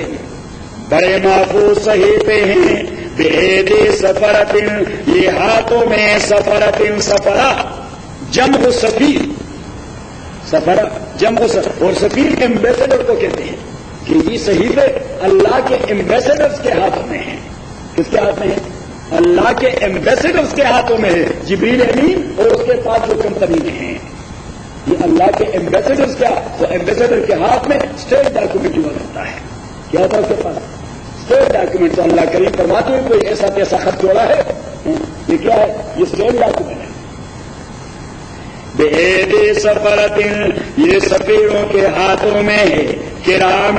[SPEAKER 1] بڑے محفوظ صحیفے ہیں بِیدِ سفرۃ یہ ہاتھوں میں سفرۃ سفرہ جمع سفیر سفرہ جمع اور سفیر ایمبیسڈر کو کہتے ہیں کہ یہ صحیفے اللہ کے ایمبیسڈرز کے ہاتھوں میں ہیں کس کے ہاتھ میں ہیں اللہ کے ایمبیسڈرز کے ہاتھوں میں ہے جبریل امین اور اس کے پاس جو کمپنی میں ہیں یہ اللہ کے ایمبیسڈرز کیا تو ایمبیسڈر کے ہاتھ میں اسٹیٹ ڈاکومنٹ ہوا کرتا ہے کیا ہوتا ہے اس کے پاس اسٹیٹ ڈاکومنٹ تو اللہ کریم فرماتے ہوئے کوئی ایسا کیسا خط جوڑا ہے یہ کیا ہے یہ اسٹیٹ ڈاکومنٹ ہے بِیدِ سفرۃ یہ سفیروں کے ہاتھوں میں ہے کرام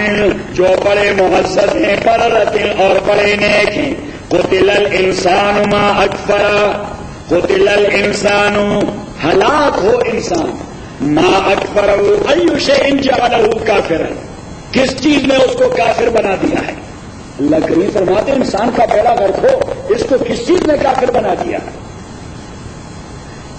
[SPEAKER 1] جو بڑے معزز ہیں بررۃ اور بڑے نیک ہیں قتل الانسان ما اکفر قتل الانسان ہلاک ہو انسان ما اکفر ای شیء جعلہ کافرا کس چیز نے اس کو کافر بنا دیا ہے اللہ کریم فرماتے انسان کا بیڑا غرق ہو اس کو کس چیز نے کافر بنا دیا ہے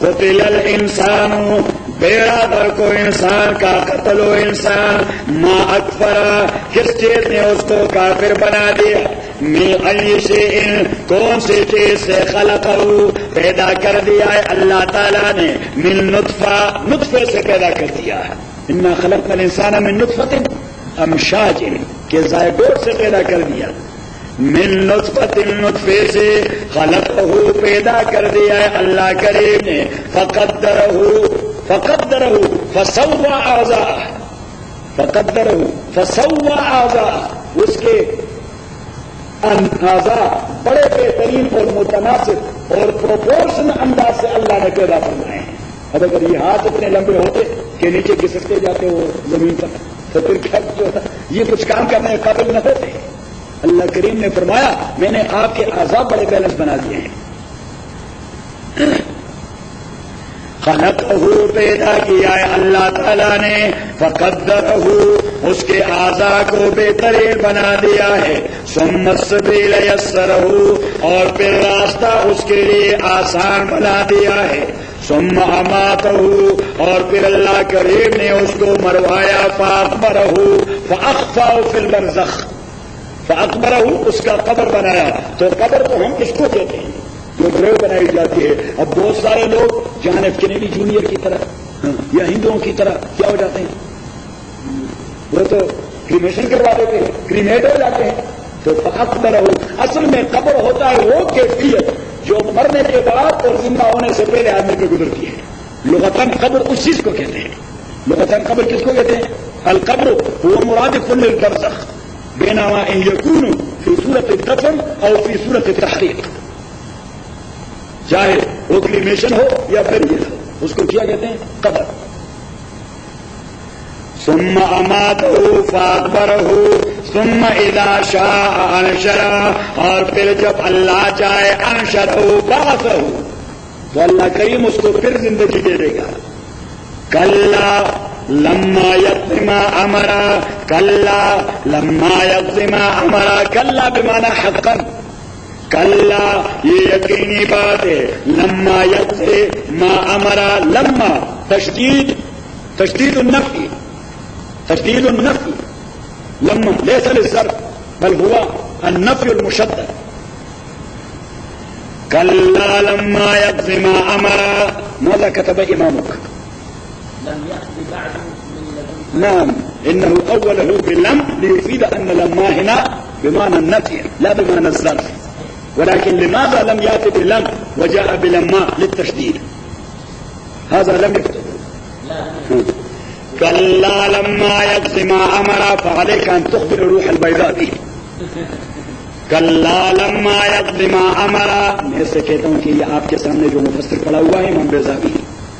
[SPEAKER 1] قتل الانسان بیڑا غرق ہو انسان کا قتل ہو انسان ما اکفرا کس چیز نے اس کو کافر بنا دیا من ای شیء کون سی چیز سے خلقہ پیدا کر دیا ہے اللہ تعالیٰ نے من نطفے سے پیدا کر دیا ہے انا خلقنا الانسان من نطفۃ امشاج کے زائگوٹ سے پیدا کر دیا من نطفۃ نطفے سے خلقہ پیدا کر دیا ہے اللہ کریم نے فقدرہ فسوى اعضاءہ فقدرہ فسوى اعضاءہ اس کے اعضاء بڑے بہترین اور متناسب اور پروپورشن انداز سے اللہ نے پیدا فرمائے ہیں اب اگر یہ ہاتھ اتنے لمبے ہوتے کہ نیچے گھسٹتے جاتے وہ زمین پر تو پھر کیا یہ کچھ کام کرنے کے قابل نہ ہوتے اللہ کریم نے فرمایا میں نے آپ کے اعضاء بڑے بیلنس بنا دیے ہیں خلقہ پیدا کیا ہے اللہ تعالیٰ نے، فقدرہ اس کے اعضاء کو بہترین بنا دیا ہے، ثم السبیل یسرہ اور پھر راستہ اس کے لیے آسان بنا دیا ہے، ثم اماتہ اور پھر اللہ کریم نے اس کو مروایا، فاقبرہ فاخفاہ فی البرزخ، فاقبرہ اس کا قبر بنایا۔ تو قبر تو ہم اس کو کہتے ہیں جو گریو بنائی جاتی ہے۔ اب بہت سارے لوگ جان ایف کینیڈی جونیئر کی طرح یا ہندوؤں کی طرح کیا ہو جاتے ہیں، وہ تو کریمیشن کروا دیتے ہیں، کریمیٹ ہو جاتے ہیں۔ تو فاقبرہ اصل میں قبر ہوتا ہے وہ کیفیت جو مرنے کے بعد اور زندہ ہونے سے پہلے آدمی کو گزرتی ہے۔ لغتاً قبر اس چیز کو کہتے ہیں، لغتاً قبر کس کو کہتے ہیں؟ القبر هو مرادف للبرزخ بينما ان يكون في صورة الدفن او في صورة التحريق، چاہے وہ کریمیشن ہو یا پھر یہ ہو، اس کو کیا کہتے ہیں؟ قبر۔ ثم اماتہ فاقبرہ ثم اذا شاء انشرہ اور پھر جب اللہ چاہے انشرہ بعثہ تو اللہ کریم اس کو پھر زندگی دے دے گا۔ کلا لما یقضی ما امرا، کلا لما یقضی ما امرا، کلا بمعنی حقا، کلا یہ یقینی بات ہے، لما یقضی ما امرا، لما تشدید النفی، تشدید النفی، لما ليس للظرف بل هو النفي المشدد، كلا لما يقضي ما امر، ماذا كتب امامك؟
[SPEAKER 2] لم يأتي بعد من
[SPEAKER 1] نعم انه اوله باللم ليفيد ان لما هنا بمعنى النفي لا بمعنى الظرف، ولكن لماذا لم يأتي باللم وجاء بلما للتشديد؟ هذا لم يكتب. كلا لما يقضي ما امر، فعليك ان تخبر الروح البيضاء به. كلا لما يقضي ما امر، میں سے کہتا ہوں کہ یہ آپ کے سامنے جو مفسر پڑا ہوا ہے امام بیضاوی،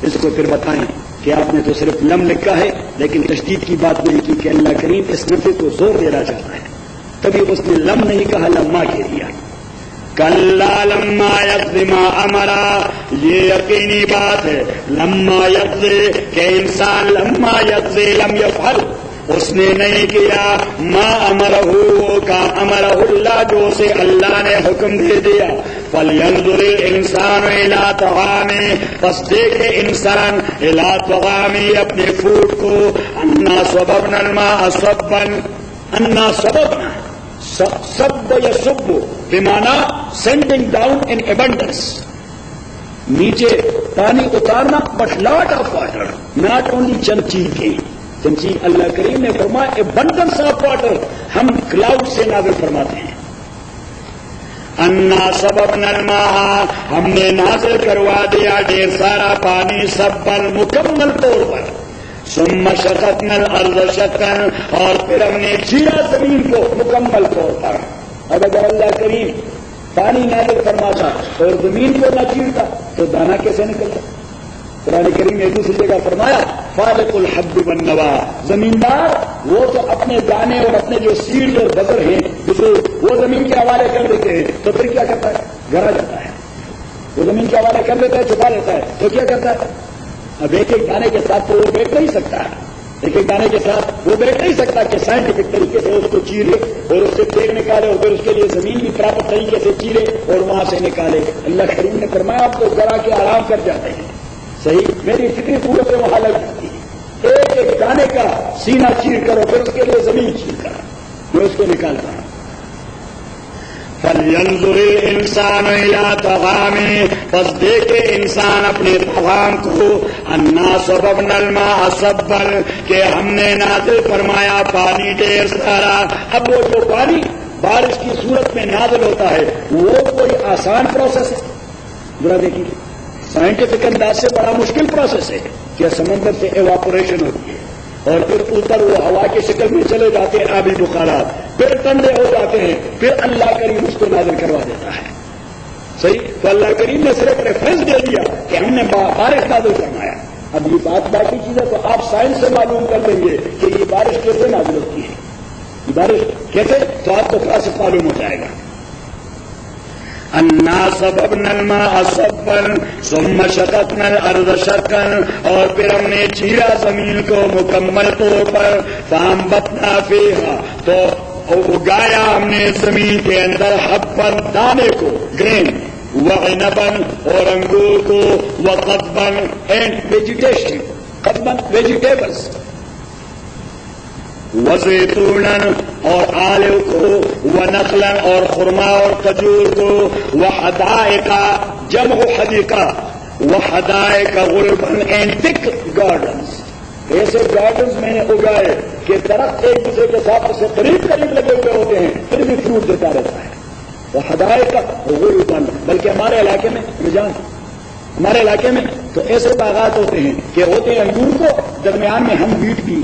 [SPEAKER 1] اس کو پھر بتائیں کہ آپ نے تو صرف لم لکھا ہے لیکن تشدید کی بات نہیں کی کہ اللہ کریم اس نفی کو زور دینا چاہتا ہے، تبھی اس نے لم نہیں کہا، لما کہہ دیا۔ کلا لما یقضی ما امرا، یہ یقینی بات ہے، لما یقضی کہ انسان لما یقضی لم یفعل، اس نے نہیں کیا، ما امرہ وہ کام امرہ اللہ جو اسے اللہ نے حکم دے دیا، فلینظر الانسان الی طعامہ، پس دیکھے انسان الی طعامہ اپنے فوڈ کو، انا صببنا الماء صبا، انا صببنا، صب یصب بمعنی سینڈنگ ڈاؤن ان ایبنڈنس، نیچے پانی اتارنا، but lot of water, not only چند چیزیں، چند چیز اللہ کریم نے فرمایا ایبنڈنس آف واٹر ہم کلاؤڈ سے نازل فرماتے ہیں۔ انا سببنا الماء، ہم نے نازل کروا دیا ڈھیر سارا پانی، سبل مکمل طور پر، ثم شققنا الارض شقا، اور پھر ہم نے چیرا زمین کو مکمل طور پر۔ اب اگر اللہ کریم پانی نازل فرماتا اور زمین کو نہ چیرتا تو دانا کیسے نکلتا؟ قرآن کریم نے دوسری جگہ فرمایا فالق الحب والنوا، زمیندار وہ تو اپنے دانے اور اپنے جو سیڈ اور بذر ہیں وہ زمین کے حوالے کر دیتے ہیں، تو پھر کیا کرتا ہے؟ گھرا جاتا ہے، وہ زمین کے حوالے کر دیتا ہے، چھپا لیتا ہے، تو کیا کرتا ہے؟ اب ایک ایک دانے کے ساتھ تو وہ بیٹھ نہیں سکتا ہے، ایک ایک دانے کے ساتھ وہ بیٹھ نہیں سکتا کہ سائنٹیفک طریقے سے اس کو چیرے اور اس سے پیڑ نکالے اور پھر اس کے لیے زمین بھی پراپر طریقے سے چیرے اور وہاں سے نکالے۔ اللہ کریم نے فرمایا آپ کو گرا کے آرام کر جاتے ہیں، صحیح، میری فکری قوت وہاں لگ جاتی ہے، ایک ایک دانے کا سینہ چیر کرو پھر اس کے لیے زمین چیر کرو، میں اس کو نکالتا ہوں۔ فَلْيَنْظُرِ الْإِنسَانُ إِلَىٰ طَعَامِهِ، پس دیکھے انسان اپنے طعام کو، اَنَّا صَبَبْنَا الْمَاءَ صَبًّا، کہ ہم نے نازل فرمایا پانی ڈھیر سارا۔ اب وہ جو پانی بارش کی صورت میں نازل ہوتا ہے وہ کوئی آسان پروسیس ہے؟ ذرا دیکھیے، سائنٹیفک انداز سے بڑا مشکل پروسیس ہے کہ سمندر سے ایواپوریشن ہوتی ہے اور پھر اوپر وہ ہوا کی شکل میں چلے جاتے ہیں آبی بخارات، پھر ٹھنڈے ہو جاتے ہیں، پھر اللہ کریم اس کو نازل کروا دیتا ہے، صحیح۔ تو اللہ کریم نے صرف ریفرنس دے دیا کہ ہم نے بارش نازل فرمایا۔ اب یہ بات باقی چیز ہے تو آپ سائنس سے معلوم کر لیں گے کہ یہ بارش کیسے نازل ہوتی ہے، یہ بارش کیسے، تو آپ کو کلاس معلوم ہو جائے گا۔ انا صببنا الماء صبا ثم شققنا الارض شقا، اور پھر ہم نے چیرا زمین کو مکمل طور پر، فانبتنا فیہا، تو اگایا ہم نے زمین کے اندر حبا، دانے کو، گرین، وعنبا، اور انگور کو، وقضبا، اینڈ ویجیٹیشن، قضبا ویجیٹیبلس، وزیتونا، اور آلو کو، ونخلا، اور خرما اور کھجور کو، وحدائق، جمع حدیقہ، وحدائق غلبا، اینڈ تھک گارڈنس، ایسے گارڈنس میں نے اگائے کہ درخت ایک دوسرے کے ساتھ سے قریب قریب لگے ہوئے ہوتے ہیں، پھر بھی فروٹ دیتا رہتا ہے. وحدائق غلبا، بلکہ ہمارے علاقے میں رجحان، ہمارے علاقے میں تو ایسے باغات ہوتے ہیں کہ ہوتے ہیں انگور کو، درمیان میں ہم ویٹ بھی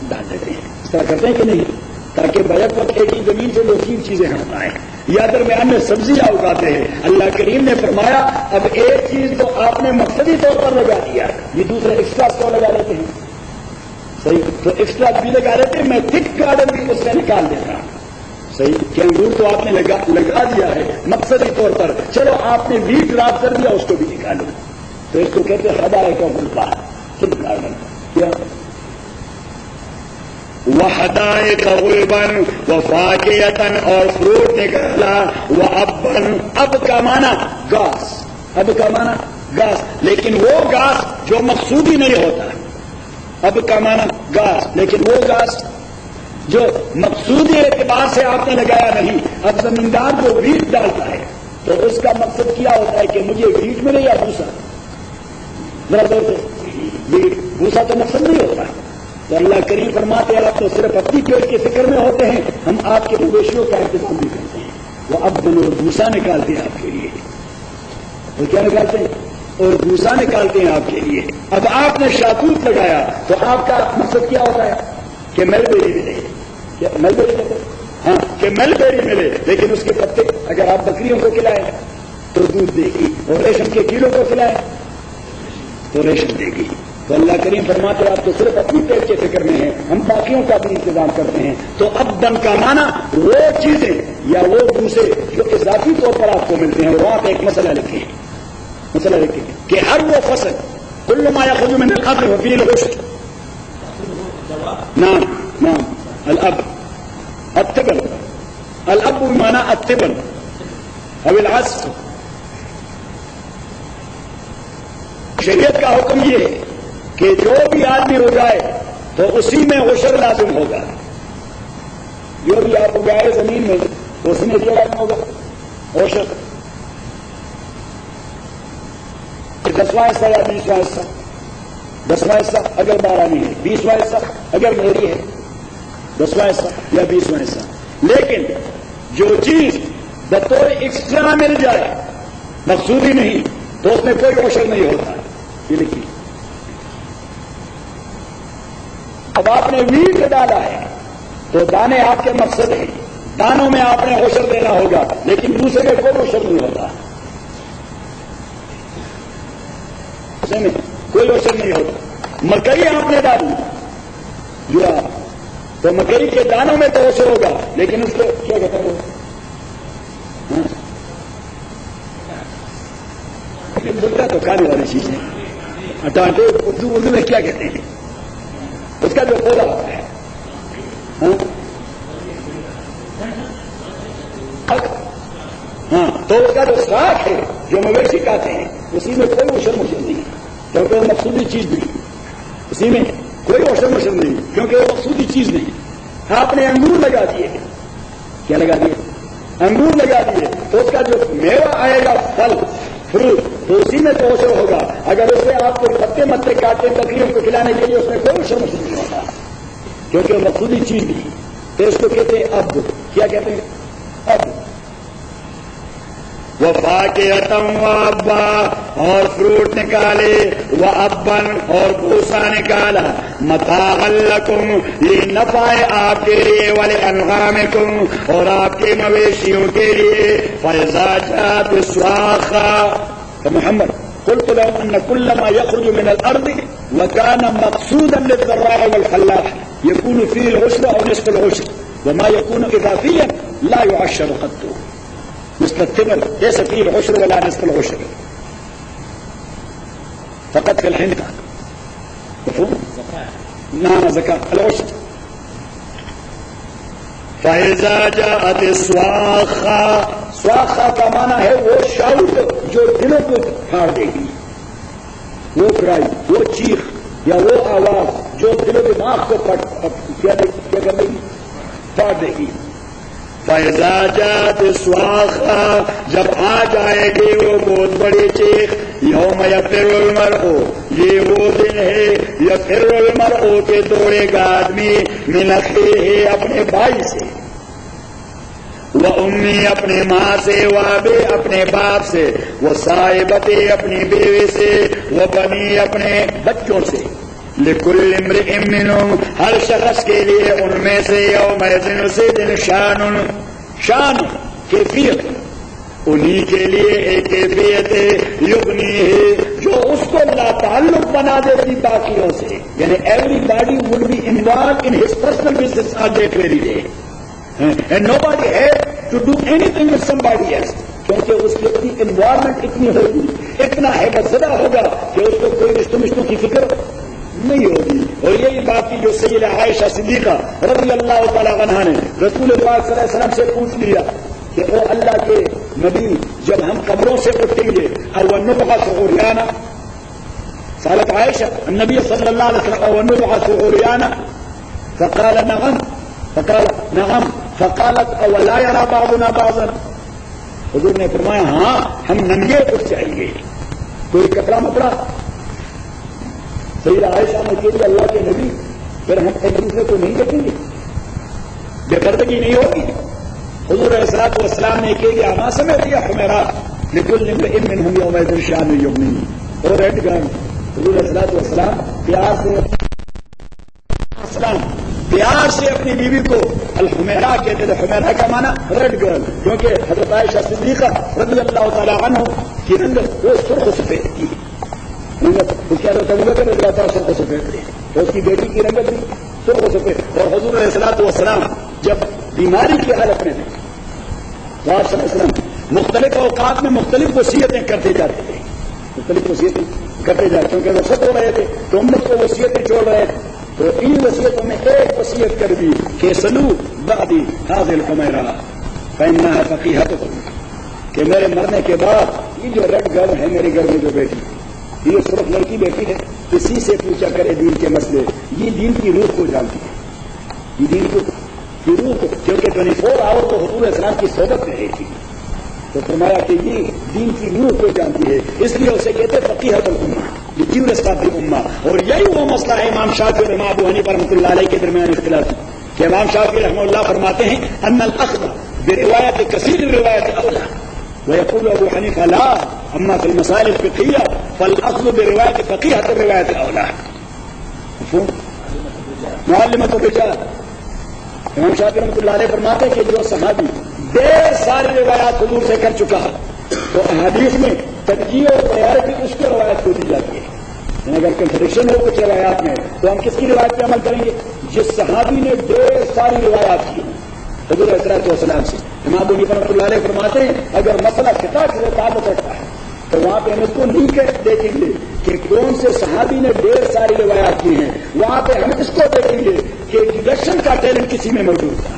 [SPEAKER 1] ڈال دیتے ہیں. اس طرح کرتے ہیں کہ نہیں؟ تاکہ بیک وقت کی زمین سے لوکیل چیزیں ہم پائیں، یا درمیان میں سبزیاں اگاتے ہیں. اللہ کریم نے فرمایا اب ایک چیز تو آپ نے مقصدی طور پر لگا دیا، یہ دوسرے ایکسٹرا کو لگا لیتے ہیں. صحیح، تو ایکسٹرا بھی لگا لیتے ہیں، میں تھک گارڈن بھی اس سے نکال دیتا ہوں. صحیح کہ انگور تو آپ نے لگا دیا ہے مقصدی طور پر، چلو آپ نے ویٹ ڈراپ کر دیا، اس کو بھی نکالو. تو اس کو کہتے ہیں حدائق غلبا، تھک گارڈن. کیا وحدائق غلبا وفاکہۃ، اور فروٹ نکالا، وابا، اب کا معنی گاس، اب کا معنی گاس، لیکن وہ گاس جو مقصودی نہیں ہوتا. اب کا معنی گاس، لیکن وہ گاس جو مقصودی اعتبار سے آپ نے لگایا نہیں. اب زمیندار جو ویٹ ڈالتا ہے تو اس کا مقصد کیا ہوتا ہے کہ مجھے ویٹ ملے یا بھوسا؟ ذرا دور سے ویٹ، بھوسا تو مقصد نہیں ہوتا. تو اللہ کریم فرماتے ہیں آپ تو صرف اپنی پیٹ کی فکر میں ہوتے ہیں، ہم آپ کے مویشیوں کا انتظام بھی کرتے ہیں. وہ اب اور بھوسا نکالتے ہیں آپ کے لیے. وہ کیا نکالتے ہیں؟ اور بھوسا نکالتے ہیں آپ کے لیے. اب آپ نے شاکوت لگایا تو آپ کا مقصد کیا ہوتا ہے کہ مل بیری ملے، کیا مل بیری ملے؟ ہاں، کہ مل بیری ملے، لیکن اس کے پتے اگر آپ بکریوں کو کھلائیں تو دودھ دے گی، اور ریشم کے کیڑوں کو کھلائیں تو ریشم دے گی. تو اللہ کریم فرماتے آپ تو صرف اپنی پیٹ کے فکر میں ہیں، ہم باقیوں کا بھی انتظام کرتے ہیں. تو اب دن کا معنی وہ چیزیں یا وہ بھوسے جو اضافی طور پر آپ کو ملتے ہیں. وہاں پہ ایک مسئلہ لکھیں، مسئلہ لکھیں کہ ہر وہ فصل کل ما یخرج من الارض وفیہ العشر. نعم نعم، الاب، الطبل، الاب بمعنى الطبل او العصف. شریعت کا حکم یہ ہے کہ جو بھی آدمی اگائے تو اسی میں عشر لازم ہوگا. جو بھی آپ اگائے زمین میں تو اس میں کیا لازم ہوگا؟ عشر. 10واں حصہ یا 20واں حصہ، 10واں حصہ اگر بارانی ہے، 20واں حصہ اگر میری ہے، 10واں حصہ یا 20واں حصہ. لیکن جو چیز بطور ایکسٹرا مل جائے مقصودی نہیں تو اس میں کوئی عشر نہیں ہوتا. یہ لکھیے. اب آپ نے ویٹ ڈالا ہے تو دانے آپ کے مقصد ہیں، دانوں میں آپ نے عشر دینا ہوگا، لیکن دوسرے میں کوئی عشر نہیں ہوتا. میں کوئی عشر نہیں ہوتا. مکئی آپ نے ڈالی جو تو مکئی کے دانوں میں تو عشر ہوگا، لیکن اس کو کیا کہتے ہیں؟ بولتا تو کھانے والی چیز ہے. اٹانٹے اردو میں کیا کہتے ہیں؟ اس کا جو پودا ہوتا ہے، ہاں، تو اس کا جو ساکھ ہے جو مویشی کھاتے ہیں اسی میں کوئی عشر مشر نہیں، کیونکہ وہ مقصودی چیز نہیں. اسی میں کوئی عشر مشر نہیں کیونکہ وہ مقصودی چیز نہیں. آپ نے انگور لگا دیے، کیا لگا دیے؟ انگور لگا دیے تو اس کا جو میوہ آئے گا، پھل فروٹ، تو اسی میں تو عشر ہوگا. اگر اس سے آپ کو پتے متے کاٹتے بکریوں کو کھلانے کے لیے اس میں کوئی عشر مشر نہیں ہوتا کیونکہ وہ مقصودی چیز نہیں. تو اس کو کہتے ہیں اب. کیا کہتے ہیں؟ اب. وفاکہۃ وابا، اور فروٹ نکالے، وابن، اور بھوسا نکالا، متاعا لکم، یہ نفع ہے آپ کے لیے، ولانعامکم، اور آپ کے مویشیوں کے لیے. فاذا جاءت الصاخة محمد قلت لهم ان كل ما يخرج من الارض وكان مقصودا للزراع والفلاح يكون فيه العشر او نصف العشر، وما يكون اضافيا لا يعشر قط. مثل التمر ليس فيه العشر ولا نصف العشر فقط في الحنطة. مفهوم؟ نعم زكاة العشر. فإذا جاءت الصواخة، صواخة کا معنی ہے وہ شاؤٹ جو دلوں کو پھاڑ دے گی، وہ کرائی، وہ چیخ یا وہ آواز جو دل و دماغ کو کیا کر دے گی، پھاڑ دے گی. فَإِذَا جَاءَتِ الصَّاخَّةُ، جب آ جائے گی وہ بہت بڑی چیخ. یوم یفر المرء، یہ وہ دن ہے یفر المرء کہ دوڑے گا آدمی من اخیہ اپنے بھائی سے، وہ امی اپنے ماں سے، وہ ابے اپنے باپ سے، وہ صاحبتے اپنی بیوی سے، وہ بنی اپنے بچوں سے. لکل امرئ منہم، ہر شخص کے لیے ان میں سے یومئذ اسی دن شان کیفیت، انہی کے لیے ایک کیفیت یغنی ہے جو اس کو لا تعلق بنا دیتی باقیوں سے. یعنی everybody would be involved in his personal business on that very day and nobody had to do anything with somebody else. کیونکہ اس کی اپنی انوائرمنٹ اتنی ہوگی، اتنا ہیبت زدہ ہوگا کہ اس کو کوئی رشتوں کی فکر نہیں ہوگی. اور یہی بات کی جو سیدہ عائشہ صدیقہ رضی اللہ تعالی عنہا نے رسول پاک صلی اللہ علیہ وسلم سے پوچھ لیا کہ او اللہ کے نبی، جب ہم قبروں سے اٹھیں گے اور نبعث عریانا، سالت عائشہ النبی صلی اللہ علیہ وسلم او نبعث عریانا، فقال نعم فقالت اولا يرى بعضنا بعضا. حضور نے فرمایا ہاں ہم ننگے اٹھ جائیں گے، کوئی کپڑا مپڑا. سیدہ عائشہ نے کہا اللہ کے نبی پھر ہم ایک دوسرے کو نہیں دیکھیں گے، بے پردگی نہیں ہوگی. حضور علیہ الصلوۃ والسلام نے کہا کہ ما سمعت یا حمیرا لكل امرئ منهم يومئذ شان یغنی. اور ریڈ گن حضور علیہ الصلوۃ والسلام پیار سے اپنی بیوی کو الحمیرا کہتے تھے. حمیرا کا معنی ریڈ گرل، کیونکہ حضرت عائشہ صدیقہ رضی اللہ تعالی عنہ کی رنگ وہ سرخ و سفید کی، سرخ و سفید تھی، تو اس کی بیٹی کی رنگت بھی سرخ و سفید. اور حضور علیہ الصلوۃ والسلام جب بیماری کی حالت میں تھے تو آپ صلی اللہ علیہ وسلم مختلف اوقات میں مختلف وصیتیں کرتے جاتے تھے، مختلف وصیتیں کرتے جاتے، کیونکہ وہ سب ہو رہے تھے تو امت کو وصیتیں چھوڑ رہے تھے. تو ان وصیتوں میں ایک وصیت کر دی کہ سلو بعدی هذه الحمیرا فإنها فقیہۃ، کہ میرے مرنے کے بعد یہ جو ریڈ گرل ہے میرے گھر میں جو بیٹی، یہ صرف لڑکی بیٹی ہے، کسی سے پوچھا کرے دین کے مسئلے، یہ دین کی روح کو جانتی ہے، یہ دین کی روح کو، کیونکہ 24 آور تو حضور اسلام کی صحبت میں رہی تھی. تو فرمایا کہ یہ دین کی روح کو جانتی ہے، اس لیے اسے کہتے فقیہۃ الامہ، یہ جیورسٹ آف دی امہ. اور یہی وہ مسئلہ ہے امام شافعی اور امام ابو حنیفہ رحمۃ اللہ علیہ کے درمیان اختلاف کہ امام شافعی رحمہ اللہ فرماتے ہیں ان الاخذ برواية كثير الروايات اولى، ويقول ابو حنیفہ لا، اما في المسائل الفقهية فالاخذ برواية فقيهة الروايات اولى. معلمۃ الرجال امام شافعی رحمۃ اللہ علیہ فرماتے ہیں کہ جو صحابی ڈھیر ساری روایات حضور سے کر چکا ہے تو احادیث میں ترجیح اور پریارٹی اس کی روایت کو دی جاتی ہے. یعنی اگر کنٹرڈکشن ہو کچھ روایات میں تو ہم کس کی روایت پہ عمل کریں گے؟ جس صحابی نے ڈھیر ساری روایات کی حضور علیہ الصلوۃ والسلام سے. امام ابو حنیفہ رحمۃ اللہ علیہ فرماتے ہیں اگر مسئلہ فقہ سے تعلق رکھتا ہے تو وہاں پہ ہم اس کو نہیں دیکھیں گے کہ کون سے صحابی نے ڈھیر ساری روایات کی ہیں، وہاں پہ ہم اس کو دیکھیں گے کہ ڈیڈکشن کا ٹیلنٹ کسی میں موجود تھا.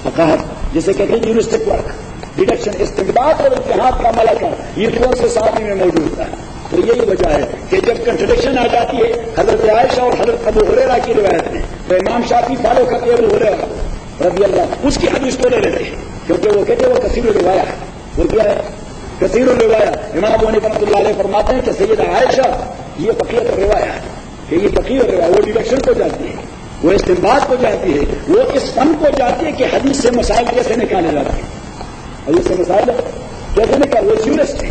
[SPEAKER 1] فقاہت جسے کہتے ہیں یورسٹک ورک، ڈیڈکشن، استنباط اور اجتہاد کا ملکہ، یہ کون سے صحابی میں موجود تھا. تو یہی وجہ ہے کہ جب کنٹرڈکشن آ جاتی ہے حضرت عائشہ اور حضرت ابو ہریرہ کی روایت میں تو امام شافعی فالو کرتے ابو ہریرہ رضی اللہ اس کی حدیث کو لے لیتے ہیں، کیونکہ وہ کہتے ہیں وہ کثیر الروایا ہے. وہ کیا ہے؟ کثیر الروایا. امام ابو حنیفہ رحمۃ اللہ علیہ فرماتے ہیں کہ سیدہ عائشہ یہ فقیہۃ الروایا ہے، کہ یہ فقیہ الروایا، وہ ڈیڈکشن کو جاتی ہے، وہ استنباط کو جاتی ہے، وہ اس فن کو جاتی ہے کہ حدیث سے مسائل کیسے نکالے جاتے ہیں، حدیث سے مسائل کیسے نکال. وہ جیورسٹ ہے.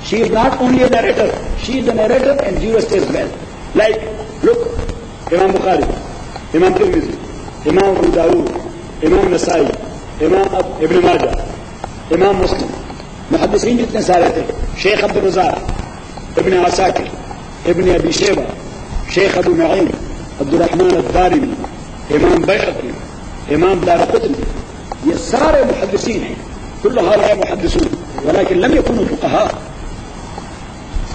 [SPEAKER 1] She is not only a narrator, she is a narrator and jurist as well. Like look Imam Bukhari, امام ترمذی، امام ابو داؤد، امام نسائی، امام ابن ماجہ، امام مسلم، محدثین جتنے سارے تھے، شیخ عبد الرزاق، ابن عساکر، ابن ابی شیبہ، شیخ ابو نعیم، عبد الرحمن الدارمی، امام بیہقی، امام دارقطنی، یہ سارے محدثین ہیں. كل هؤلاء محدثون ولكن لم يكونوا فقهاء.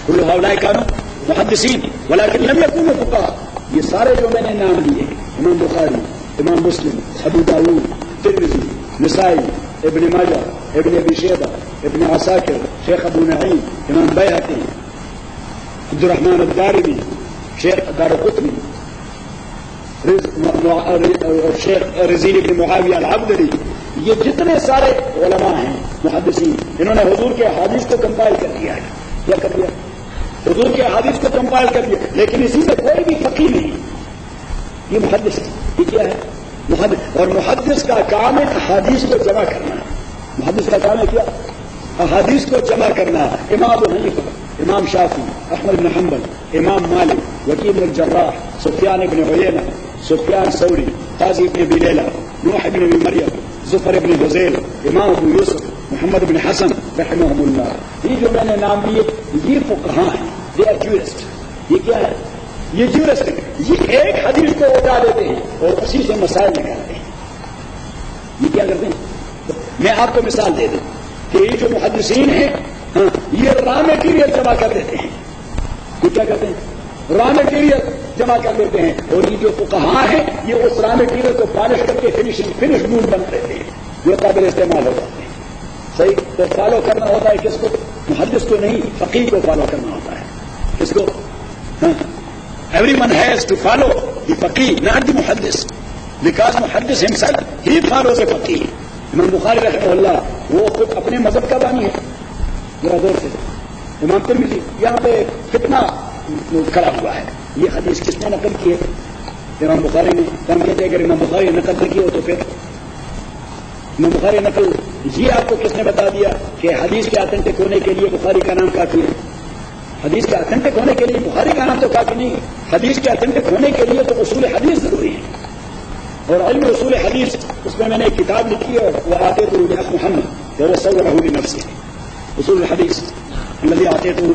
[SPEAKER 1] كل هؤلاء كانوا محدثين ولكن لم يكونوا فقهاء. یہ سارے جو میں نے نام لیے امام بخاری، امام مسلم، ابو داؤد، ترمذی، نسائی، ابن ماجہ، ابن ابی شیبہ، ابن عساکر، شیخ ابو نعیم، امام بیہقی، عبد الرحمن الدارمی، شیخ دارقطنی، شیخ رزین بن معاویہ العبدری، یہ جتنے سارے علماء ہیں محدثین، انہوں نے حضور کے احادیث کو کمپائل کر دیا ہے. کیا کر دیا؟ حضور کے احادیث کو کمپائل کر دیا. لیکن اسی میں کوئی بھی فقیہ نہیں. یہ محدث ہے. یہ کیا ہے؟ محدث. اور محدث کا کام ہے احادیث کو جمع کرنا. محدث کا کام ہے کیا؟ احادیث کو جمع کرنا. امام ابو حنیفہ، امام شافعی، احمد بن حنبل، امام مالک، وکیع بن الجراح، سفیان بن عیینہ، سفیان ثوری، قاضی بن ابی لیلہ، نوح بن ابی مریم، ظفر بن حذیل، امام ابو یوسف، محمد بن حسن رحمہم اللہ. یہ جو میں نے نام لیے یہ فقہاء ہیں. They are jurists. یہ کیا ہے؟ یہ جورسٹ ہے. یہ ایک حدیث کو اٹھا دیتے ہیں اور اسی سے مسائل نکالتے ہیں. یہ کیا کرتے ہیں؟ میں آپ کو مثال دے دوں کہ یہ جو محدثین ہیں یہ را میٹیریل جمع کر دیتے ہیں. یہ کیا کرتے ہیں؟ را میٹیریل جمع کر دیتے ہیں. اور یہ جو فقہاء ہیں یہ اس را میٹیریل کو پالش کر کے فنش نون بن دیتے ہیں جو قابل استعمال ہو جاتے ہیں. صحیح. تو فالو کرنا ہوتا ہے کس کو؟ محدث کو نہیں، فقیہ کو فالو کرنا ہوتا ہے. کس کو؟ Everyone has to follow the فقیہ ناٹ دی محدث بیکاز محدث ہمسیلف ہی فالوز اے فقیہ. امام بخاری رحمہ اللہ وہ خود اپنے مذہب کا بانی ہے. ذرا دور سے امام ترمذی یہاں پہ کتنا کھڑا ہوا ہے. یہ حدیث کس نے نقل کی ہے؟ امام بخاری نے. ہم کہتے ہیں اگر امام بخاری نقل نہ کی ہو تو پھر امام بخاری نقل. یہ آپ کو کس نے بتا دیا کہ حدیث کے آتھینٹک ہونے کے لیے بخاری کا نام کافی ہے؟ حدیث کے آتھینٹک ہونے کے لیے بخاری کا نام تو کافی نہیں ہے. حدیث کے آتھینٹک ہونے کے لیے تو اصول حدیث ضروری ہے. اور علم اصول حدیث اس میں نے ایک کتاب لکھی ہے وہ آتے تو محمد وہ سو رحول نفسی اصول الحدیث الذي آتے تو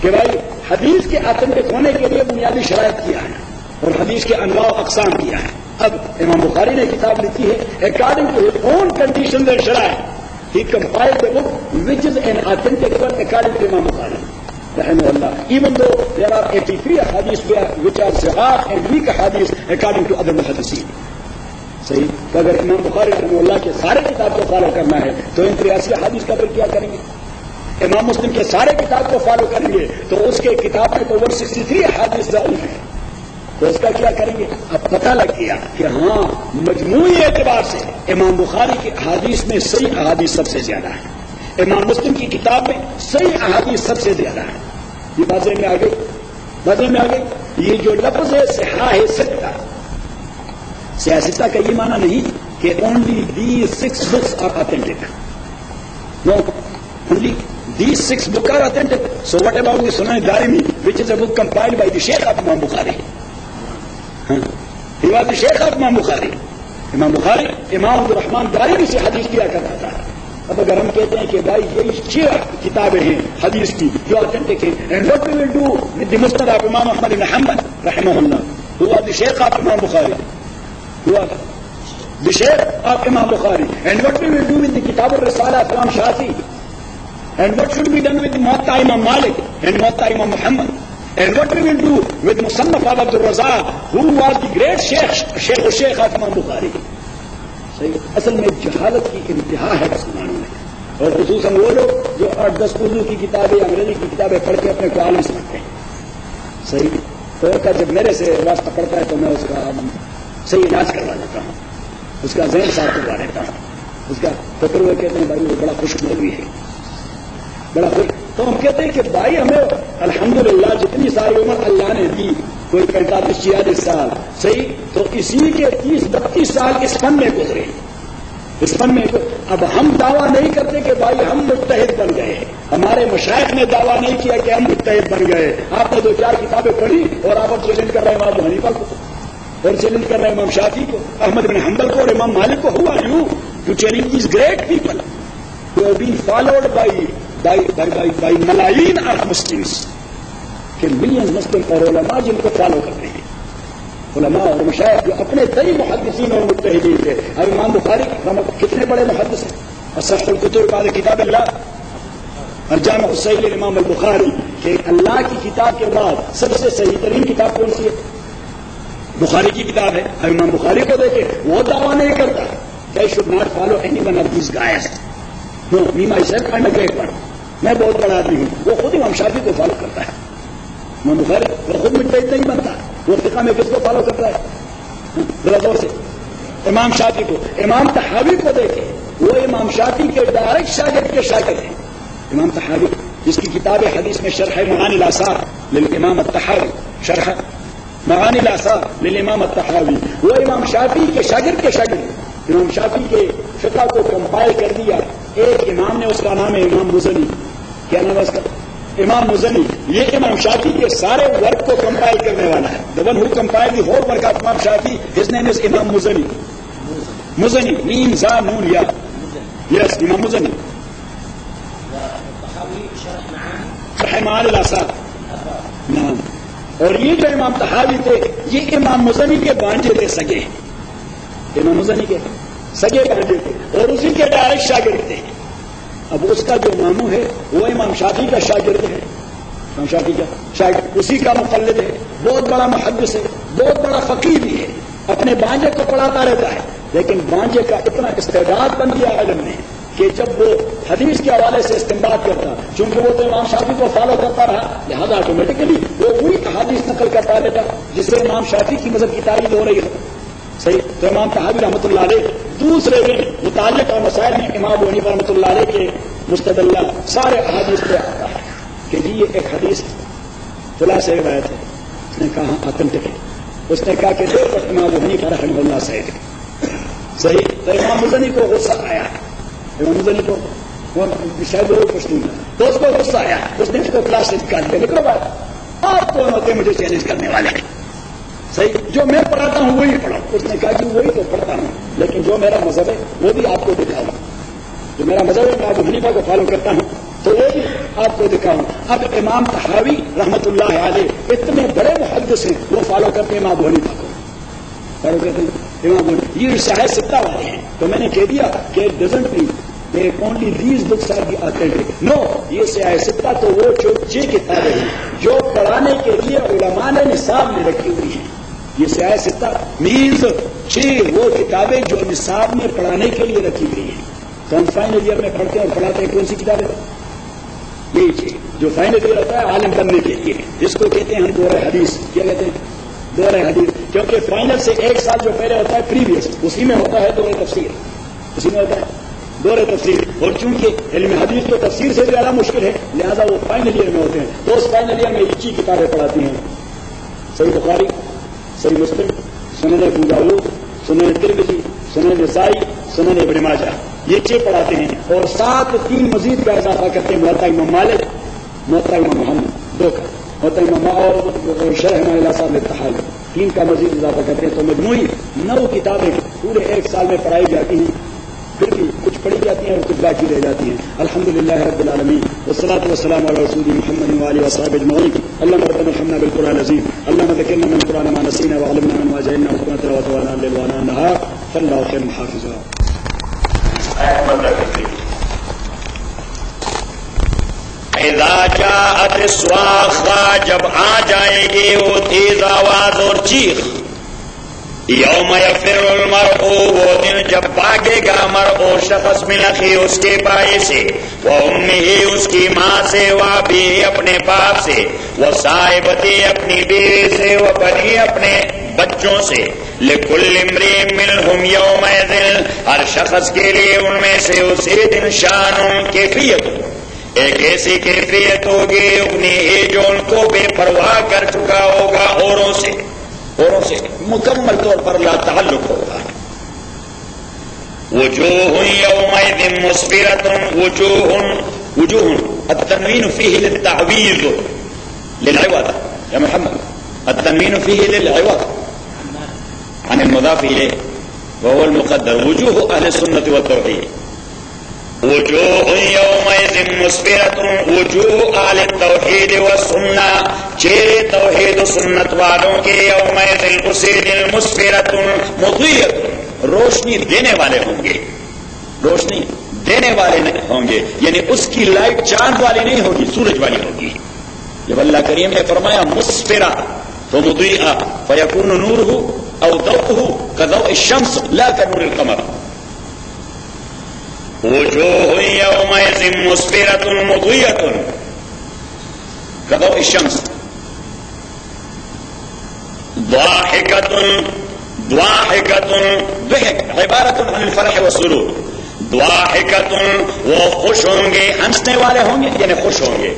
[SPEAKER 1] کہ بھائی حدیث کے آتھینٹک ہونے کے لیے بنیادی شرائط کیا ہے اور حدیث کے انواع و اقسام کیا ہے. اب امام بخاری نے کتاب لکھی ہے according to his own conditions and شرائط he compiled a book which is an authentic one according to Imam Bukhari رحمہ اللہ. Even though there are 83 hadiths which are Sihah and weak hadiths according to other muhaddithin. صحیح. تو اگر امام بخاری رحمہ اللہ کے سارے کتاب کو فالو کرنا ہے تو ان 83 حدیث کا پھر کیا کریں گے؟ امام مسلم کے سارے کتاب کو فالو کریں گے تو اس کے کتاب میں تو 163 حدیث ضعیف ہیں. تو اس کا کیا کریں گے؟ اب پتہ لگ گیا کہ ہاں مجموعی اعتبار سے امام بخاری کی احادیث میں صحیح احادیث سب سے زیادہ ہے. امام مسلم کی کتاب میں صحیح احادیث سب سے زیادہ ہے. یہ بازے میں آ گئی. یہ جو لفظ ہے صحاح ستہ، صحاح ستہ کا یہ معنی نہیں کہ only these 6 books are authentic. No, only these 6 books are authentic. So what about the Sunan Darimi, which is a book compiled by the Sheikh of Imam Bukhari? He was the Sheikh of Imam Bukhari. امام بخاری امام عبد الرحمن دارمی سے حدیث کیا کرتا تھا. اب اگر ہم کہتے ہیں کہ بھائی یہ 6 کتابیں ہیں حدیث کی جو آتھینٹک ہیں, and what we will do with the Musnad of امام احمد بن حنبل رحمہ اللہ who was the sheikh of Imam Bukhari, who was the sheikh of Imam Bukhari, and what we will do with the کتاب الرسالہ of Imam Shafi'i, and what should be done with Muwatta Imam Malik and موطا امام محمد, and what we will do with Musannaf of Abdul Razzaq, who was the great Sheikh of Imam Bukhari. صحیح. اصل میں جہالت کی انتہا ہے مسلمانوں میں, اور خصوصاً وہ لوگ جو 8-10 اردو کی کتابیں انگریزی کی کتابیں پڑھ کے اپنے کو عالم سمجھتے ہیں. صحیح. تو کا جب میرے سے واسطہ پڑتا ہے تو میں اس کا صحیح علاج کروا دیتا ہوں, اس کا ذہن صاف کروا دیتا ہوں, اس کا فکر وہ کہتے ہیں بھائی وہ بڑا خوش مولوی ہے, بڑا خوش. تو ہم کہتے ہیں کہ بھائی ہمیں الحمدللہ جتنی ساری عمر اللہ نے دی, کوئی 45-46 سال, صحیح, تو اسی کے 30-32 سال اس فن میں گزرے, اس فن میں. اب ہم دعویٰ نہیں کرتے کہ بھائی ہم مجتہد بن گئے, ہمارے مشائخ نے دعویٰ نہیں کیا کہ ہم مجتہد بن گئے. آپ نے 2-4 کتابیں پڑھی اور آپ چیلنج کر رہے ہیں امام ابو حنیفہ کو, اور چیلنج کر رہے ہیں امام شافعی کو, احمد بن حنبل کو اور امام مالک کو. Who are you to challenge these great people who have been followed by ملايين of Muslims, کہ ملینز مسلم اور علماء جن کو فالو کرتے ہیں, علماء اور مشائخ جو اپنے کئی محدثین اور مجتہدین تھے. اب امام بخاری کتنے بڑے محدث ہیں, اصح الکتب بعد کتاب اللہ الجامع الصحیح للامام البخاری کہ اللہ کی کتاب کے بعد سب سے صحیح ترین کتاب کون سی ہے؟ بخاری کی کتاب ہے. امام بخاری کو دیکھے وہ دعویٰ نہیں کرتا کہ should not follow anyone of these guys. No me myself and a great. میں بہت بڑا آدمی ہوں. وہ خود امام شافعی کو فالو کرتا ہے. امام بخاری وہ خود مجتہد نہیں بنتا. وہ فقہ میں کس کو فالو کرتا ہے؟ ذرا زور سے. امام شافعی کو. امام طحاوی کو دیکھے وہ امام شافعی کے ڈائریکٹ شاگرد کے شاگرد ہیں. امام طحاوی جس کی کتاب حدیث میں شرح معانی الاثار للامام الطحاوی، شرح معانی الاثار للامام الطحاوی، وہ امام شافعی کے شاگرد کے شاگرد. امام شافعی کے فقہ کو کمپائل کر دیا ایک امام نے، اس کا نام ہے امام مزنی. کیا نام ہے اس کا؟ امام مزنی. یہ امام شافعی کے سارے ورک کو کمپائل کرنے والا ہے. the one who compiled the whole work of امام شافعی, his name is امام مزنی. مزنی میم زا نون یا. یس امام مزنی. شرح معانی الاثار. نعم. اور یہ جو امام طحاوی تھے یہ امام مزنی کے بانجے تھے سگے. امام مزنی کے سگے بانجے تھے اور اسی کے ڈائریکٹ شاگرد تھے. اب اس کا جو ماموں ہے وہ امام شافعی کا شاگرد ہے. امام شافعی کا شاگرد اسی کا مقلد ہے. بہت بڑا محدث ہے, بہت بڑا فقیہ بھی ہے. اپنے بانجے کو پڑھاتا رہتا ہے, لیکن بانجے کا اتنا استعداد بن گیا علم میں کہ جب وہ حدیث کے حوالے سے استنباط کرتا, چونکہ وہ تو امام شافعی کو فالو کرتا رہا, لہذا آٹومیٹکلی وہ وہی حدیث نقل کرتا رہتا جس سے امام شافعی کی مذہب کی تعریف ہو رہی ہے. صحیح. تو امام طحاوی رحمۃ اللہ علیہ دوسرے دن متعلقہ مسائل میں امام ابو حنیفہ رحمۃ اللہ علیہ کے مستدلہ سارے احادیث پہ آتا ہے کہ جی یہ ایک حدیث فلاں سے روایت ہے. اس نے کہا آتھنٹک ہے. اس نے کہا کہ دیکھو امام ابو حنیفہ رحمۃ اللہ صحیح ہے. صحیح. تو امام مزنی کو غصہ آیا. امام مزنی کو شاید وہ کچھ نہیں تھا تو اس کو غصہ آیا. اس نے اس کو کلاس سے نکال دیا. نکلو بات آپ کون ہوتے مجھے چیلنج کرنے والے. صحیح. جو میں پڑھاتا ہوں وہی پڑھو. اس نے کہا کہ وہی تو پڑھتا ہوں, لیکن جو میرا مذہب ہے وہ بھی آپ کو دکھاؤں. جو میرا مذہب ہے میں ابو حنیفہ کو فالو کرتا ہوں تو وہ بھی آپ کو دکھاؤں. اب امام طحاوی رحمۃ اللہ علیہ اتنے بڑے محدث ہیں, وہ فالو کرتے ہیں امام ابو حنیفہ کو. فالو کرتے ہیں امام ابو حنیفہ. یہ شاہ ستہ والے ہیں. تو میں نے کہہ دیا کہ doesn't mean only these books are the authentic. No, یہ سیاہ ستہ تو وہ جو کتابیں ہیں جو پڑھانے کے لیے علماء نے نصاب میں رکھی ہوئی ہیں. یہ سیاہ ستہ مینز 6 وہ کتابیں جو نصاب میں پڑھانے کے لیے رکھی گئی ہیں. تو ہم فائنل ایئر میں پڑھتے ہیں اور پڑھاتے ہیں کون سی کتابیں؟ یہی چیز جو فائنل ایئر ہوتا ہے عالم بننے کے لیے, جس کو کہتے ہیں ہم دور حدیث. کیا کہتے ہیں؟ دور حدیث. کیونکہ فائنل سے 1 سال جو پہلے ہوتا ہے پریویس, اسی میں ہوتا ہے دور تفسیر. اسی میں ہوتا ہے دور تفسیر. اور چونکہ علم حدیث تو تفسیر سے زیادہ مشکل ہے, لہذا وہ فائنل ایئر میں ہوتے ہیں. تو اس فائنل ایئر میں ایک ہی کتابیں پڑھاتی ہیں. صحیح بخاری, صحیح مسلم, سنن ابو داؤد, سنن ترمذی, سنن نسائی, سنن ابن ماجہ. یہ 6 پڑھاتے ہیں اور 7 3 مزید کا اضافہ کرتے ہیں. موطا امام مالک, موطا امام محمد 2 کا, موطا امام اور شرح معانی الاثار للطحاوی 3 کا مزید اضافہ کرتے ہیں. تو مجموعی 9 کتابیں پورے 1 سال میں پڑھائی جاتی ہیں. پھر بھی کچھ پڑھی جاتی ہیں اور کچھ باقی رہ جاتی ہیں. الحمدللہ رب العالمین والصلاۃ والسلام علی رسول محمد وآلہ وصحبہ اجمعین. اللهم ربنا ارحمنا بالقرآن العظیم, اللهم ذکرنا من القرآن ما نسینا وعلمنا من ما جهلنا وقنا تلاوته الليل وانا النهار. فالله خير حافظا.
[SPEAKER 3] اذا جاءت الصاخہ, جب آ جائے گی وہ تیز آواز اور چیخ. یوم یفر المرء, وہ دن جب بھاگے گا مرء شخص من اخی, اس کے بھائی سے, وہ امہ, اس کی ماں سے, وہ ابی, اپنے باپ سے, وہ صاحبتی, اپنی بیوی سے, وہ بنی, اپنے بچوں سے. لکل امرئ منہم یومئذ, ہر شخص کے لیے ان میں سے اسی دن شان, کیفیت, ایک ایسی کیفیت ہوگی اپنی ہی جو ان کو بے پرواہ کر چکا ہوگا اوروں سے مکمل طور پر لا تعلق ہوگا. وجوہ یومئذ مسفرۃ, وجوہ التنوین فیہ للتعویض للعوض. یا محمد, التنوین فیہ للعوض عن المضاف الیہ وهو المقدر. وجوہ اہل السنۃ والتوحید. وجوہ یومئذ مسفرۃ, وجوہ اہل التوحید والسنہ, چہرے توحید و سنت والوں کے یومئذ اسی دن مسفرۃ, مضیۃ, روشنی دینے والے ہوں گے. روشنی دینے والے ہوں گے، یعنی اس کی لائٹ چاند والی نہیں ہوگی، سورج والی ہوگی. جب اللہ کریم نے فرمایا مسفرہ تو مضیئہ فیکون نورہ او ضوءہ کضوء الشمس لا کنور القمر. وجوہ یومئذ مسفرۃ مضیئۃ کضوء الشمس ضاحکۃ ضحک عبارت عن الفرح والسرور. ضاحکۃ وہ خوش ہوں گے، ہنسنے والے ہوں گے یعنی خوش ہوں گے.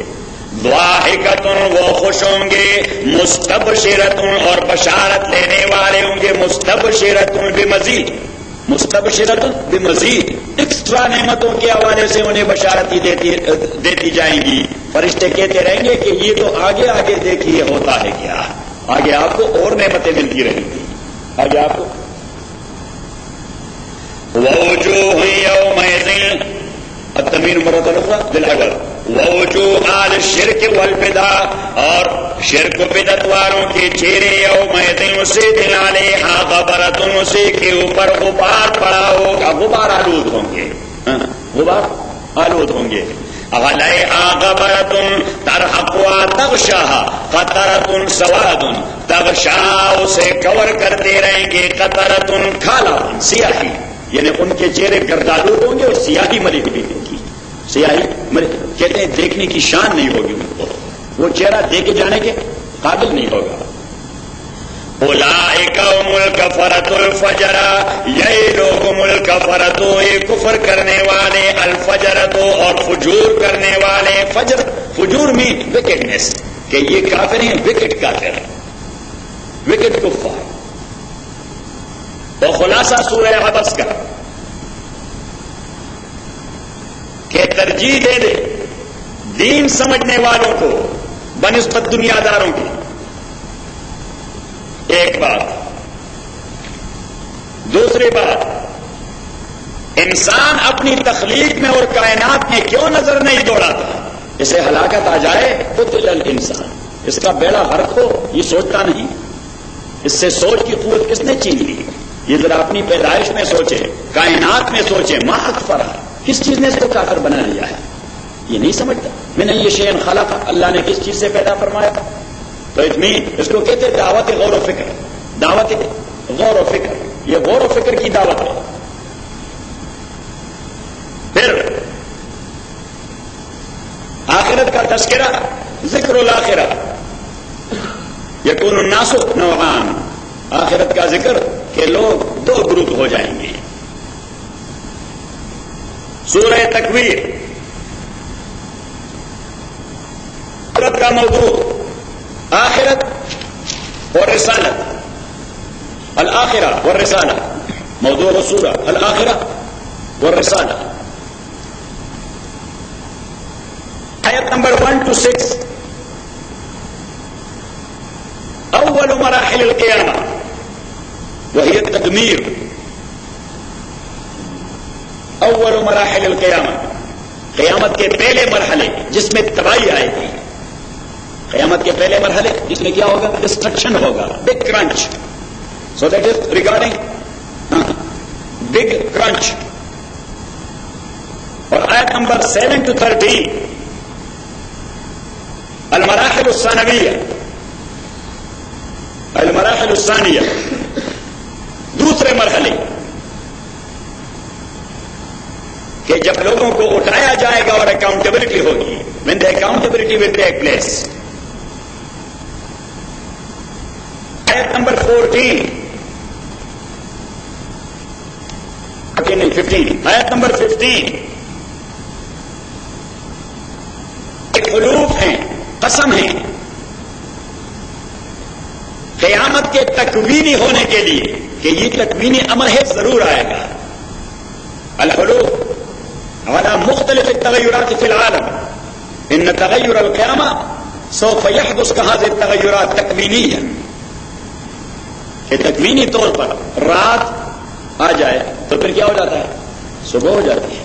[SPEAKER 3] ضاحکۃ وہ خوش ہوں گے. مستبشرۃ اور بشارت لینے والے ہوں گے. مستبشرۃ بمزید، مستبشرۃ بمزید ایکسٹرا نعمتوں کے حوالے سے انہیں بشارت دیتی جائیں گی. فرشتے کہتے رہیں گے کہ یہ تو آگے آگے دیکھیے ہوتا ہے کیا، آگے آپ کو اور نعمتیں ملتی رہیں گی. آگے آپ کو ووجوہ یومئذ التنوین مرۃ اخرى بالعدل ووجوہ آل الشرک والبدع اور شرک و بدعت والوں کے چہرے یومئذ اسی دن علیہا غبرۃ اسی کے اوپر غبار پڑا ہوگا، غبار آلود ہوں گے، غبار آلود ہوں گے. علیہا غبرۃ ترحقها تغشاها قطرۃ سواد تغشاها اسے کور کرتے رہیں گے قطرۃ کالا سیاہی، یعنی ان کے چہرے گردالود ہوں گے اور سیاہی ملی ہوئی ہوگی. سیاہی کہتے ہیں دیکھنے کی شان نہیں ہوگی ان کو، وہ چہرہ دیکھے جانے کے قابل نہیں ہوگا. اولئک هم الکفرۃ الفجرہ، یہی لوگ هم الکفرۃ یہ کفر کرنے والے، الفجرۃ اور فجور کرنے والے. فجر فجور میں وکٹنس، کہ یہ کافر ہیں، وکٹ کافر ہیں، وکٹ کفار. تو خلاصہ سورہ عبس کا کہ ترجیح دے دے دین سمجھنے والوں کو بنسبت دنیا داروں کی. ایک بات. دوسری بات، انسان اپنی تخلیق میں اور کائنات میں کیوں نظر نہیں دوڑاتا؟ اسے ہلاکت آ جائے تو دل انسان، اس کا بیڑا غرق ہو یہ سوچتا نہیں. اس سے سوچ کی قوت کس نے چھین لی؟ یہ ذرا اپنی پیدائش میں سوچے، کائنات میں سوچے. ما اکفرہ، کس چیز نے اس کو کافر بنا لیا ہے؟ یہ نہیں سمجھتا. میں نے یہ شیئن خلق، اللہ نے کس چیز سے پیدا فرمایا؟ تو اس کو کہتے دعوت غور و فکر. دعوت غور و فکر، یہ غور و فکر کی دعوت ہے. پھر آخرت کا تذکرہ، ذکر الآخرہ. یکون الناس نوعان، آخرت کا ذکر کہ لوگ دو گروپ ہو جائیں گے. سورہ تکویر آخرت کا موضوع آخرت اور رسالت. الآخرہ والرسالہ موضوع سورہ الآخرہ والرسالہ. آیت نمبر 1 to 6 اول مراحل القیامہ وہی تدمیر. اول مراحل القیامہ، قیامت کے پہلے مرحلے جس میں تباہی آئے گی. قیامت کے پہلے مرحلے جس میں کیا ہوگا؟ ڈسٹرکشن ہوگا، big crunch. So that is regarding big crunch. اور آیت نمبر 7 to 13 المراحل الثانویہ، المراحل الثانیہ دوسرے مرحلے، کہ جب لوگوں کو اٹھایا جائے گا اور اکاؤنٹیبلٹی ہوگی. when the accountability will take place. آیت نمبر 14 15 آیت نمبر 15 ایک حلوف ہیں، قسم ہیں قیامت کے تکوینی ہونے کے لیے کہ یہ تکوینی امر ہے، ضرور آئے گا. الحلوف على مختلف التغيرات في العالم. ان تغير القيامة سوف يحدث كهذه التغيرات تكوينيا، کہ تکوینی طور پر رات آ جائے تو پھر کیا ہو جاتا ہے؟ صبح ہو جاتی ہے.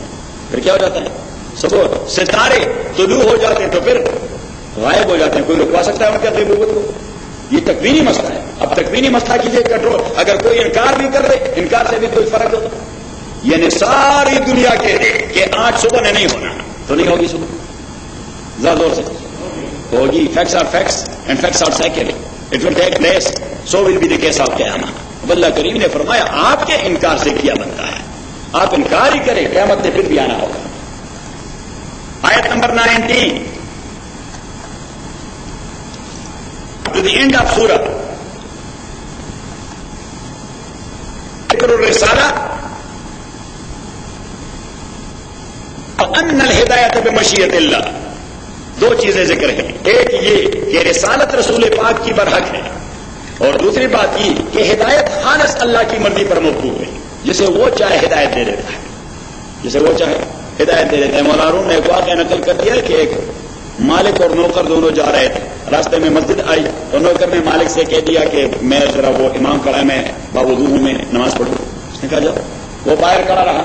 [SPEAKER 3] پھر کیا ہو جاتا ہے؟ صبح. ستارے طلوع ہو جاتے ہیں تو پھر غائب ہو جاتے ہیں. کوئی رکوا سکتا ہے ان کی غیبوبت کو؟ یہ تکوینی مسئلہ ہے. اب تکوینی مسئلہ کیجیے کنٹرول. اگر کوئی انکار بھی کر دے، انکار سے بھی کوئی فرق ہوتا یعنی ساری دنیا کہہ دے کہ آج صبح نے نہیں ہونا تو نہیں ہوگی صبح. ذرا زور سے ہوگی. Facts are facts and facts are sacred. It will take place. So will be the case of قیامت. اللہ کریم نے فرمایا آپ کے انکار سے کیا بنتا ہے. آپ انکار ہی کریں قیامت نے پھر بھی آنا ہوگا. آیت number 19 to the end of سورت. ذکر الرسالہ وان الہدایت بمشیۃ اللہ. دو چیزیں ذکر ہیں. ایک یہ کہ رسالت رسول پاک کی برحق ہے اور دوسری بات یہ کہ ہدایت خالص اللہ کی مرضی پر موقوف ہے. جسے وہ چاہے ہدایت دے دیتا ہے. جسے وہ چاہے ہدایت دے دیتا ہے. مولانا روم نے ایک واقعہ نقل کر دیا کہ ایک مالک اور نوکر دونوں جا رہے تھے. راستے میں مسجد آئی اور نوکر نے مالک سے کہہ دیا کہ میں ذرا وہ امام کھڑا ہے میں باوضو ہوں میں نماز پڑھوں. اس نے کہا جاؤ. وہ باہر کھڑا رہا.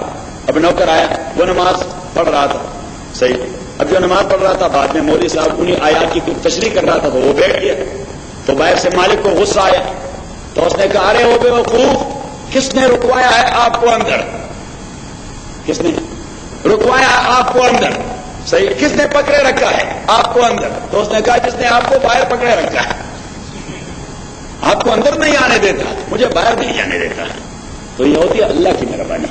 [SPEAKER 3] اب نوکر آیا وہ نماز پڑھ رہا تھا. صحیح. اب جو نماز پڑھ رہا تھا بعد میں مولوی صاحب انہیں آیات کی کچھ تشریح کر رہا تھا تو وہ بیٹھ گیا. تو باہر سے مالک کو غصہ آیا تو اس نے کہا ارے ہو بیوقوف کس نے رکوایا ہے آپ کو اندر؟ کس نے رکوایا آپ کو اندر؟ صحیح. کس نے پکڑے رکھا ہے آپ کو اندر؟ تو اس نے کہا جس نے آپ کو باہر پکڑے رکھا ہے. آپ کو اندر نہیں آنے دیتا مجھے باہر نہیں جانے دیتا. تو یہ ہوتی ہے اللہ کی مہربانی.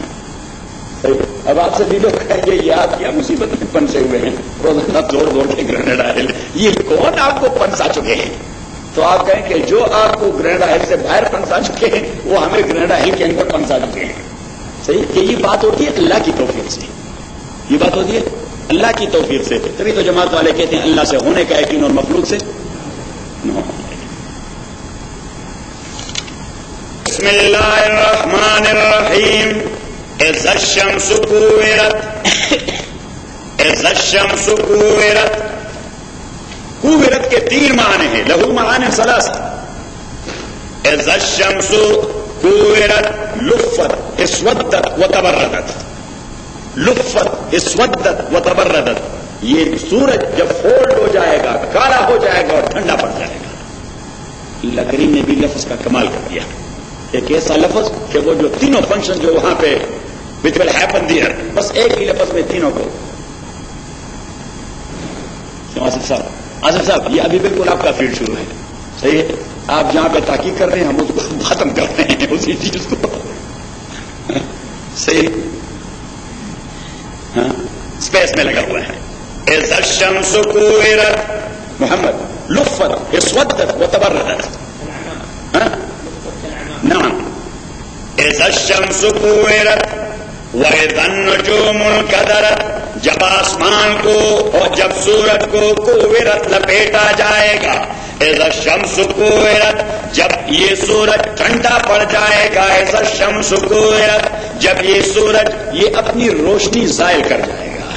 [SPEAKER 3] اب آپ سے بھی لوگ کہیں گے یہ آپ کیا مصیبت میں پنسے ہوئے ہیں روزانہ زور زور کے گرینیڈ آئل یہ کون آپ کو پنسا چکے ہیں؟ تو آپ کہیں کہ جو آپ کو گرینیڈ آئل سے باہر پنسا چکے ہیں وہ ہمیں گرینیڈ آئل کے اندر پنسا چکے ہیں. صحیح کہ یہ بات ہوتی ہے اللہ کی توفیق سے. یہ بات ہوتی ہے اللہ کی توفیق سے. تبھی تو جماعت والے کہتے ہیں اللہ سے ہونے کا یقین اور مخلوق سے بسم اللہ الرحمن الرحیم. اذا الشمس كورت. اذا الشمس كورت. كورت کے 3 معنی ہیں. لہو معانی ثلاثہ. اذا الشمس كورت لفت اسودت وتبردت. لفت اسودت وتبردت. یہ سورج جب فولڈ ہو جائے گا کالا ہو جائے گا اور ٹھنڈا پڑ جائے گا. اللہ کریم نے بھی لفظ کا کمال کر دیا. ایک ایسا لفظ کہ وہ جو تینوں فنکشن جو وہاں پہ which will happen there بس ایک ہی لفظ میں تینوں کو. آصف صاحب یہ ابھی بالکل آپ کا فیلڈ شروع ہے. صحیح ہے. آپ جہاں پہ تحقیق کر رہے ہیں ہم اس کو ختم کر رہے ہیں اسی چیز کو. صحیح. ہاں اسپیس میں لگا ہوا ہے. اذا الشمس كورت محمد لفت اسودت وتبردت. نعم. اذا الشمس كورت وَإِذَا النُّجُومُ انْكَدَرَتْ. جب آسمان کو اور جب سورج کو کوورت لپیٹا جائے گا. اِذَا الشَّمْسُ كُوِّرَتْ. جب یہ سورج ٹھنڈا پڑ جائے گا. اِذَا الشَّمْسُ كُوِّرَتْ. جب یہ سورج یہ اپنی روشنی زائل کر جائے گا.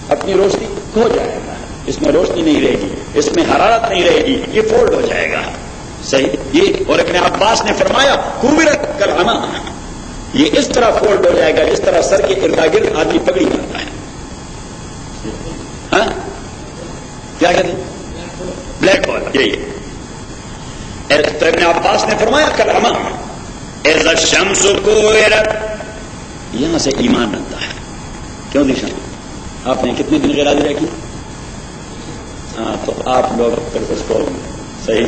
[SPEAKER 3] اپنی روشنی کھو جائے گا. اس میں روشنی نہیں رہے گی. اس میں حرارت نہیں رہے گی. یہ فولڈ ہو جائے گا. صحیح. یہ اور ابن عباس نے فرمایا کوورت کالعمى. یہ اس طرح فولڈ ہو جائے گا جس طرح سر کے ارد گرد آدمی پگڑی مارتا ہے. ہاں کیا کہتے ہیں بلیک بال. یہی تو ابن عباس نے فرمایا کالعمى. اذا الشمس كورت. یہاں سے ایمان بنتا ہے. کیوں نشان آپ نے کتنے دن غیر حاضری رکھی؟ ہاں تو آپ لوگ پھر اس کو صحیح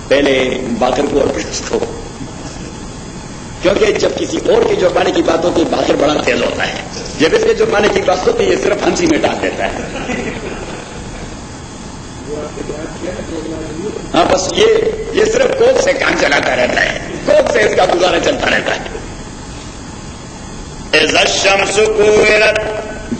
[SPEAKER 3] پہلے باقر کو اور پھر اس کو کیونکہ جب کسی اور کے جرمانے کی بات ہوتی ہے باقر بڑا تیز ہوتا ہے. جب اس کے جرمانے کی بات ہوتی ہے یہ صرف ہنسی میں ڈال دیتا ہے. ہاں بس یہ صرف کوک سے کام چلاتا رہتا ہے. کوک سے اس کا گزارا چلتا رہتا ہے. اذا الشمس كورت.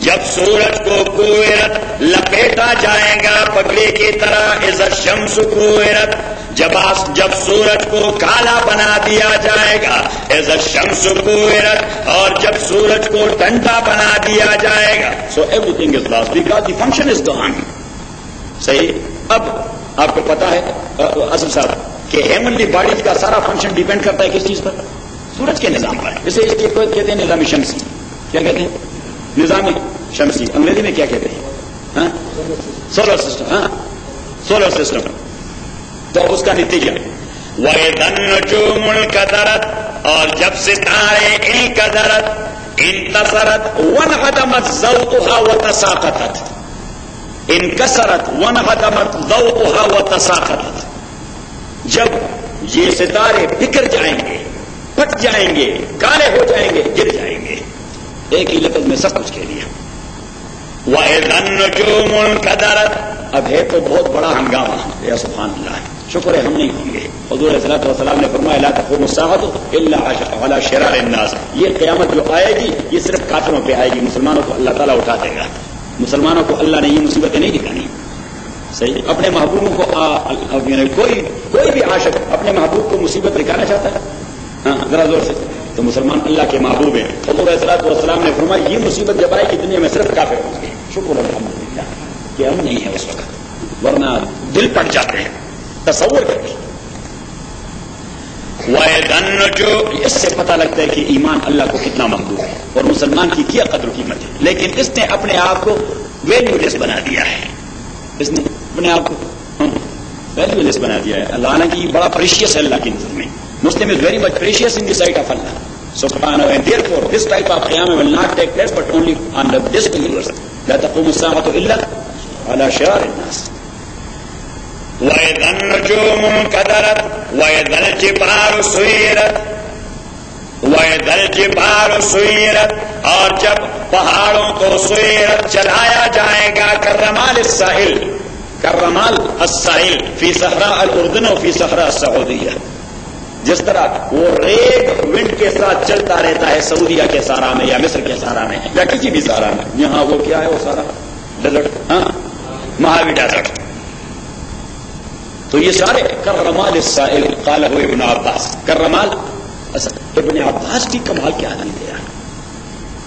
[SPEAKER 3] جب سورج کو کوورت لپیٹا جائے گا پگڑی کی طرح. اذا الشمس كورت. جب سورج کو کالا بنا دیا جائے گا. اذا الشمس كورت. اور جب سورج کو ٹھنڈا بنا دیا جائے گا. So everything is lost because the function is gone. صحیح. اب آپ کو پتا ہے اصل صاحب کہ ہیمنلی باڈیز کا سارا فنکشن ڈیپینڈ کرتا ہے کس چیز پر؟ سورج کے نظام پر. اسے اس کے کہتے ہیں نظام شمسی. کیا کہتے ہیں؟ نظام شمسی. انگریزی میں کیا کہتے ہیں؟ Solar system. ہاں سولر سسٹم. تو اس کا نتیجہ وَإِذَا النُّجُومُ انْكَدَرَتْ. اور جب ستارے انکدرت انتصرت وانعدمت ذوقها وتساقطت، انکسرت وانعدمت ذوقها وتساقطت، جب یہ ستارے بکھر جائیں گے، پھٹ جائیں گے، کالے ہو جائیں گے، گر جائیں گے، ایک ہی لفظ میں سب کچھ کہہ دیا۔ وَإِذَا النُّجُومُ انْكَدَرَتْ، اب ہے تو بہت بڑا ہنگامہ، یا سبحان اللہ، شکر ہے ہم نہیں ہوں گے۔ حضور صلی اللہ علیہ وسلم نے فرمایا لا تقوم الساعة الا على شرار الناس، یہ قیامت جو آئے گی یہ صرف کافروں پہ آئے گی، مسلمانوں کو اللہ تعالیٰ اٹھا دے گا، مسلمانوں کو اللہ نے یہ مصیبتیں نہیں دکھانی۔ صحیح، اپنے محبوبوں کو کوئی بھی عاشق اپنے محبوب کو مصیبت دکھانا چاہتا ہے؟ ہاں ذرا زور سے، تو مسلمان اللہ کے محبوب ہیں۔ حضور صلی اللہ علیہ وسلم نے فرمایا یہ مصیبت جب آئے گی دنیا میں صرف کافر ہوں گے۔ شکر الحمدللہ کہ ہم نہیں ہیں اس وقت، ورنہ دل پٹ جاتے ہیں، تصور کریں۔ وَإِذَا النُّجُومُ، اس سے پتہ لگتا ہے کہ ایمان اللہ کو کتنا محبوب ہے اور مسلمان کی کیا قدر و قیمت ہے، لیکن اس نے اپنے آپ کو ویلیو لیس بنا دیا ہے، اس نے اپنے آپ کو ویلیو لیس بنا دیا ہے۔ اللہ حالانکہ یہ بڑا پریشیس ہے اللہ کی نظر میں، Muslim is very much precious in the sight of Allah subhanahu, and therefore this type of qiyamah will not take place but only on the disbelievers. لا تقوم الساعة إلا على شرار الناس. وَإِذَا النُّجُومُ انْكَدَرَتْ وَإِذَا الْجِبَالُ سُيِّرَتْ وَإِذَا الْجِبَالُ سُيِّرَتْ، اور جب پہاڑوں کو سُيِّرَتْ چلایا جائے گا، كالرمال السائل، كالرمال السائل فی صحراء الاردن و فی صحراء السعودیہ، جس طرح وہ ریگ ونڈ کے ساتھ چلتا رہتا ہے سعودیہ کے صحرا میں یا مصر کے صحرا میں یا کسی بھی صحرا میں، یہاں وہ کیا ہے وہ سارا ڈیزرٹ، ہاں مہاوی ڈیزرٹ، تو یہ سارے کرمال السائل قالہ ابن عباس، کرمال ابن عباس کی کمال کیا نہیں دیا،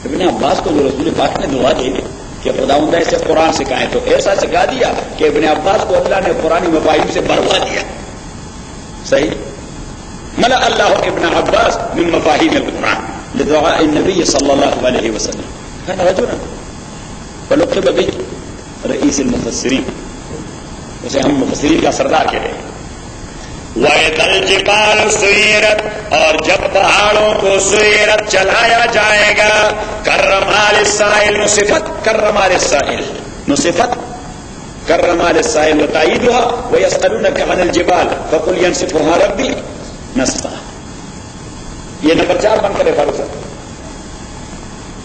[SPEAKER 3] ابن عباس کو جو رسول پاک نے دعا دی کہ خداوند اسے قرآن سکھائے، تو ایسا سکھا دیا کہ ابن عباس کو اللہ نے قرآن مفاہیم سے بھروا دیا۔ صحیح، ملأ اللہ ابن عباس من مفاہیم القرآن لدعاء النبی صلی اللہ علیہ وسلم، كان رجلا ولقب به رئیس المفسرین، اسے ہم مفسرین کا سردار کہتے ہیں۔ وَإِذَا الْجِبَالُ سُيِّرَتْ، اور جب پہاڑوں کو سُيِّرَتْ چلایا جائے گا، كالرمال السائل نصفت، كالرمال السائل نصفت، كالرمال السائل وتأييدها ويسألونك عن الجبال فقل ينسفها ربي نسفا۔ یہ نمبر 4 بن کرے فاروق صاحب،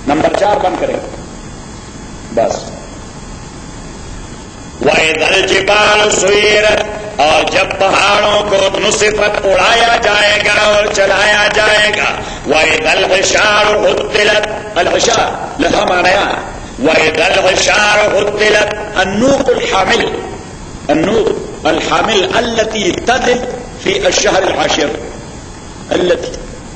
[SPEAKER 3] نمبر 4 بن کرے بس۔ وَإِذَا الْجِبَالُ سُيِّرَتْ، اور جب پہاڑوں کو نصفت اڑایا جائے گا اور چلایا جائے گا، وَإِذَا الْعِشَارُ عُطِّلَتْ، العشار لها معنیان، وَإِذَا الْعِشَارُ عُطِّلَتْ النُّوقُ الْحَامِلُ، النُّوقُ الْحَامِلُ التي تلد في الشهر العاشر، التي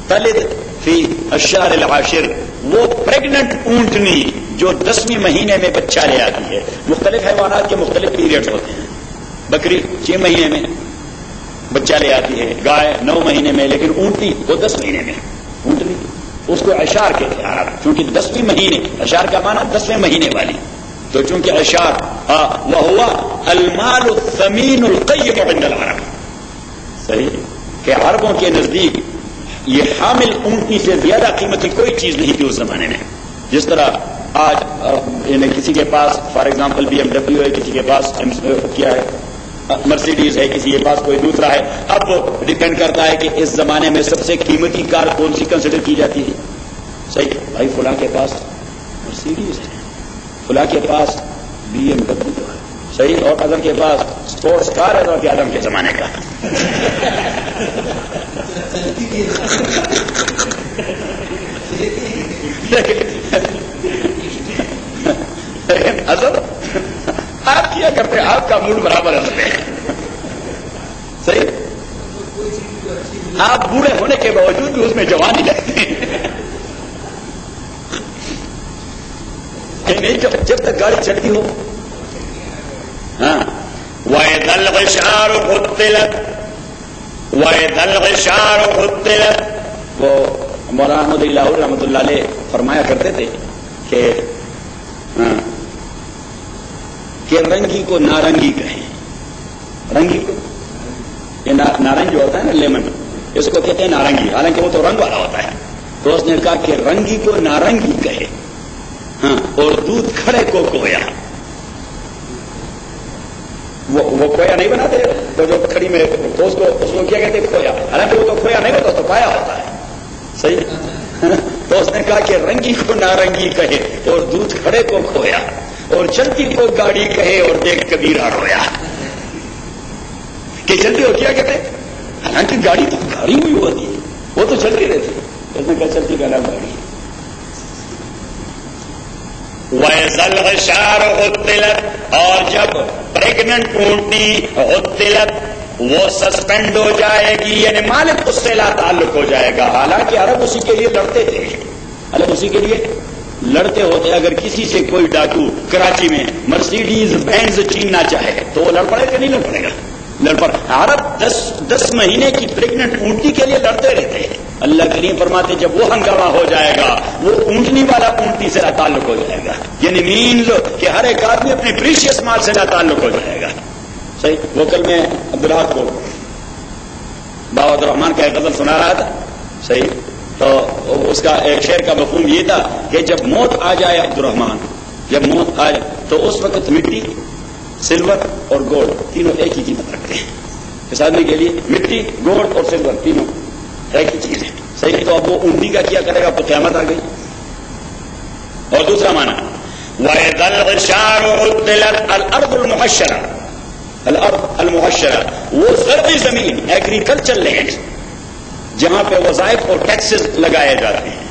[SPEAKER 3] تلد في الشهر العاشر، وہ پریگننٹ اونٹنی جو 10ویں مہینے میں بچہ لے آتی ہے۔ مختلف حیوانات کے مختلف پیریڈ ہوتے ہیں، بکری 6 مہینے میں بچہ لے آتی ہے، گائے 9 مہینے میں، لیکن اونٹنی وہ 10 مہینے میں، اونٹنی اس کو عشار کہتے ہیں عرب، چونکہ 10ویں مہینے، عشار کا معنی 10ویں مہینے والی، تو چونکہ عشار وهو المال الثمین القیم عند العرب، صحیح کہ عربوں کے نزدیک یہ حامل اونٹنی سے زیادہ قیمتی کوئی چیز نہیں تھی اس زمانے میں۔ جس طرح آج کسی کے پاس فار ایگزامپل BMW ہے، کسی کے پاس کیا ہے مرسیڈیز ہے، کسی کے پاس کوئی دوسرا ہے، اب ڈیپینڈ کرتا ہے کہ اس زمانے میں سب سے قیمتی کار کون سی کنسیڈر کی جاتی ہے۔ صحیح، بھائی فلاں کے پاس مرسیڈیز ہے، فلاں کے پاس BMW ہے، صحیح، اور اعظم کے پاس اسپورٹس کار ہے، اور اعظم کے زمانے کا اعظم آپ کیا کرتے ہیں، آپ کا موڈ برابر رکھتے ہیں، صحیح، آپ بوڑھے ہونے کے باوجود بھی اس میں جوانی لگتی ہے، نہیں جب تک گاڑی چلتی ہو۔ ہاں، وَإِذَا الْعِشَارُ عُطِّلَتْ، وَإِذَا الْعِشَارُ عُطِّلَتْ، وہ مولانا احمد لاہور رحمۃ اللہ علیہ فرمایا کرتے تھے کہ رنگی کو نارنگی کہیں، رنگی کو، یہ نارنج جو ہوتا ہے نا لیمن، اس کو کہتے ہیں نارنگی، حالانکہ وہ تو رنگ والا ہوتا ہے، تو اس نے کہا کہ رنگی کو نارنگی کہے، ہاں، اور دودھ کھڑے کو کویا. وہ کویا نہیں بناتے تو جو کھڑی میں تو اس کو کیا کہتے کھویا، حالانکہ وہ تو کھویا نہیں ہوتا، تو پایا ہوتا ہے. صحیح. تو اس نے کہا کہ رنگی کو نارنگی کہے اور دودھ کھڑے کو کھویا، اور چلتی کو گاڑی کہے اور دیکھ کبیرہ رویا. کہ چلتی ہو کیا کہتے، حالانکہ گاڑی تو گاڑی ہوئی ہوتی ہے، وہ تو چلتی رہتی. اس نے کہا چلتی کا نام گاڑی. وَإِذَا الْعِشَارُ عُطِّلَتْ، اور جب پریگننٹ اونٹنی عُطِّلَتْ وہ سسپینڈ ہو جائے گی، یعنی مالک اس سے لا تعلق ہو جائے گا. حالانکہ عرب اسی کے لیے لڑتے تھے، عرب اسی کے لیے لڑتے ہوتے. اگر کسی سے کوئی ڈاکو کراچی میں مرسیڈیز بینز چھیننا چاہے تو وہ لڑ پڑے گا نہیں لڑ پڑے گا؟ لڑ پڑ. عرب 10 مہینے کی پریگننٹ اونٹنی کے لیے لڑتے رہتے. اللہ کریم فرماتے جب وہ ہنگامہ ہو جائے گا وہ اونٹنی والا اونٹنی سے لا تعلق ہو جائے گا. یعنی مینز کہ ہر ایک آدمی اپنے پریشیس مال سے لا تعلق ہو جائے گا. صحیح. وہ کل میں عبدالحق کو بابا عبدالرحمان کا ایک غزل سنا رہا تھا. صحیح. تو اس کا ایک شعر کا مفہوم یہ تھا کہ جب موت آ جائے عبدالرحمان، جب موت آئے تو اس وقت مٹی، سلور اور گولڈ تینوں ایک ہی قیمت رکھتے ہیں. اس آدمی کے لیے مٹی، گولڈ اور سلور تینوں ایک ہی چیز ہے. صحیح. تو اب وہ اونٹنی کا کیا کرے گا؟ تو قیامت آ گئی. اور دوسرا معنی وَإِذَا الْعِشَارُ عُطِّلَتْ الْأَرْضُ الْمُحَشَّرَةُ، الارض المحشرہ، وہ زرعی زمین، ایگریکلچر لینڈ جہاں پہ وظائف اور ٹیکسز لگائے جاتے ہیں.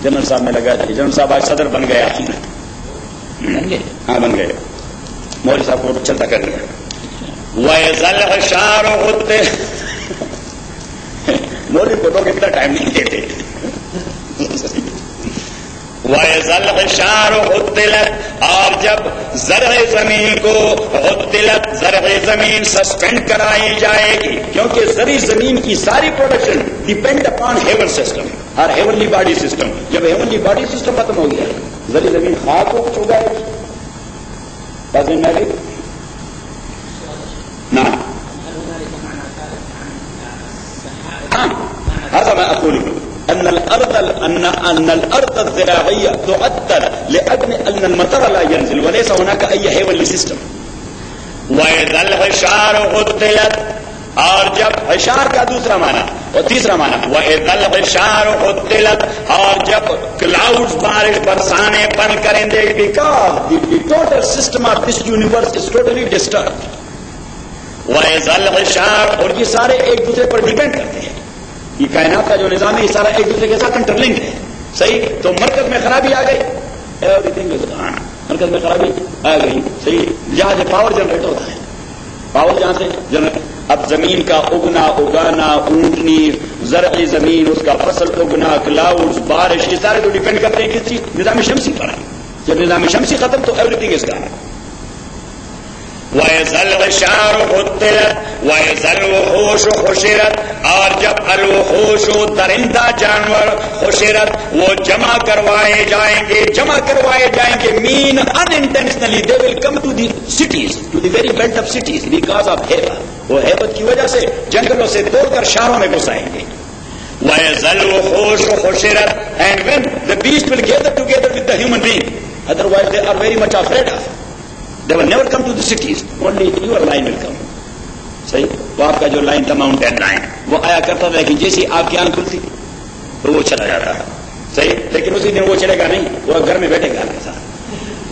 [SPEAKER 3] جنرل صاحب نے لگایا تھا. جنرل صاحب آج صدر بن گئے. ہاں بن گئے. مولوی صاحب کو چلتا کر رہے ہیں. وَإِذَا الْعِشَارُ عُطِّلَتْ، مولوی کو لوگ اتنا ٹائم نہیں دیتے. وَإِذَا الْعِشَارُ عُطِّلَتْ، اور جب زرع زمین کو عُطِّلَتْ، زرع زمین سسپینڈ کرائی جائے گی، کیونکہ زرعی زمین کی ساری production depend upon heaven system, ہر ہیونلی باڈی سسٹم. جب ہیونلی باڈی سسٹم ختم ہو گیا زرعی زمین خاک ہو چکا ہے. هذا ما أقوله أن الأرض الزراعية تعطل لأجل أن المطر لا ينزل وليس هناك أي heavenly system. وإذا العشار عطلت، اور جب عشار کا دوسرا معنی اور تیسرا معنی وإذا العشار عطلت، اور جب کلاؤڈز بارش برسانے بند کریں گے، because the total system of this universe is totally disturbed. وإذا العشار، اور یہ سارے ایک دوسرے پر ڈیپینڈ کرتے ہیں. یہ کائنات کا جو نظام ہے یہ سارا ایک دوسرے کے ساتھ انٹرلنک ہے. صحیح. تو مرکز میں خرابی آ گئی، مرکز میں خرابی آ گئی. صحیح. جہاں سے پاور جنریٹ ہوتا ہے، پاور جہاں سے جنریٹ. اب زمین کا اگنا اگانا، اونٹنی، زرعی زمین، اس کا فصل اگنا، کلاؤڈز، بارش، یہ سارے تو ڈیپینڈ کرتے ہیں کس چیز؟ نظام شمسی پر. جب نظام شمسی ختم تو ایوری تھنگ از گون. وَإِذَا الْعِشَارُ عُطِّلَتْ وَإِذَا الْوُحُوشُ حُشِرَتْ، اور جب الوحوش درندہ جانور حشرت وہ جمع کروائے جائیں گے. جمع کروائے جائیں گے مین unintentionally they will come to the cities, to the very belt of cities because of haibat. وہ ہیبت کی وجہ سے جنگلوں سے توڑ کر شہروں میں گھسائیں گے. وَإِذَا الْوُحُوشُ حُشِرَتْ، and when the beast will gather together with the human being, otherwise they are very much afraid of. They will never come to the cities. Only your line will come. صحیح. وہ آپ کا جو لائن تھا ماؤنٹین لائن وہ آیا کرتا تھا، لیکن جیسی آپ کی آنکھ کھلتی تو وہ چلا جاتا ہے. صحیح. لیکن اسی دن وہ چلے گا نہیں، وہ گھر میں بیٹھے گا آپ کے ساتھ.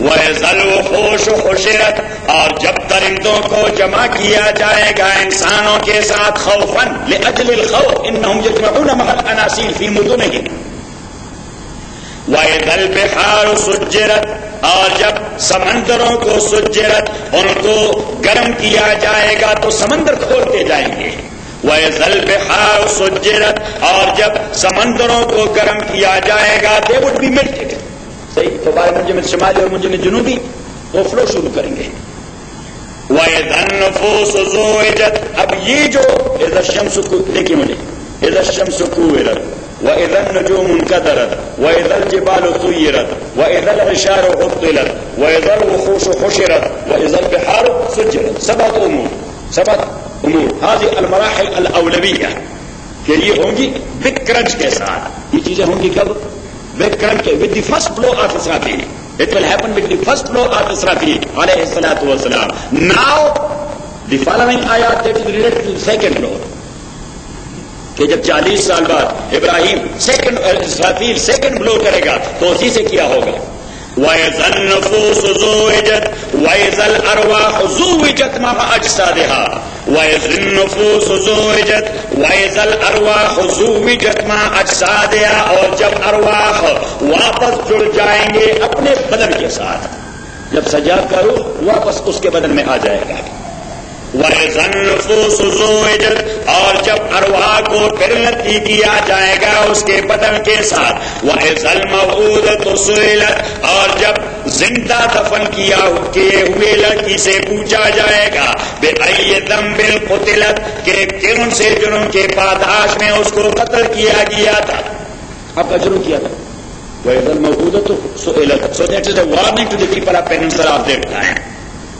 [SPEAKER 3] وَإِذَا الْوُحُوشُ حُشِرَتْ، اور جب درندوں کو جمع کیا جائے گا انسانوں کے ساتھ، خوفاً لأجل الخوف إنهم يجمعون مع الأناسيل في مدنهم. وَإِذَا الْبِحَارُ سُجِّرَتْ، اور جب سمندروں کو سجرت ان کو گرم کیا جائے گا تو سمندر کھولتے جائیں گے. وَإِذَا الْبِحَارُ سُجِّرَتْ، اور جب سمندروں کو گرم کیا جائے گا they would be melted. صحیح. تو بارے منجمد شمالی اور منجمد جنوبی وہ فلو شروع کریں گے. وَإِذَا النُّفُوسُ زُوِّجَتْ، اب یہ جو اذا الشمس کو دیکھیے مجھے، اذا الشمس كُوِّرَتْ وَإِذَا النُّجُومُ انكَدَرَتْ وَإِذَا الْجِبَالُ سُيِّرَتْ وَإِذَا الْعِشَارُ عُطِّلَتْ وَإِذَا الْوُحُوشُ حُشِرَتْ وَإِذَا الْبِحَارُ سُجِّرَتْ. سبعة أمور هذه المراحل الأولوية کہ یہ ہوں گی بگ کرنچ کے ساتھ. یہ چیزیں ہوں گی کب؟ بگ کرنچ کے with the first blow of Israfil. It will happen with the first blow of Israfil alayhi salatu wasalam. Now the following ayat that is related to the second blow. کہ جب 40 سال بعد ابراہیم اسرافیل سیکنڈ بلو کرے گا تو اسی سے کیا ہوگا؟ وَإِذَا النُّفُوسُ زُوِّجَتْ وَإِذَا الْأَرْوَاحُ زُوِّجَتْ مَعَ أَجْسَادِهَا وَإِذَا النُّفُوسُ زُوِّجَتْ وَإِذَا الْأَرْوَاحُ زُوِّجَتْ مَعَ أَجْسَادِهَا. اور جب ارواح واپس جڑ جائیں گے اپنے بدن کے ساتھ، جب سجاد کا روح واپس اس کے بدن میں آ جائے گا. وَإِذَا النُّفُوسُ زُوِّجَتْ اور جب ارواح کو پھر نتی کیا جائے گا اس کے بدن کے ساتھ. وَإِذَا الْمَوْءُودَةُ سُئِلَتْ اور جب زندہ دفن کیے ہوئے لڑکی سے پوچھا جائے گا بِأَيِّ ذَنبٍ قُتِلَتْ کہ کون سے جرم کے پاداش میں اس کو قتل کیا گیا تھا، آپ کا جرم کیا تھا. وَإِذَا الْمَوْءُودَةُ سُئِلَتْ. So that is a warning to the people of Peninsula of that time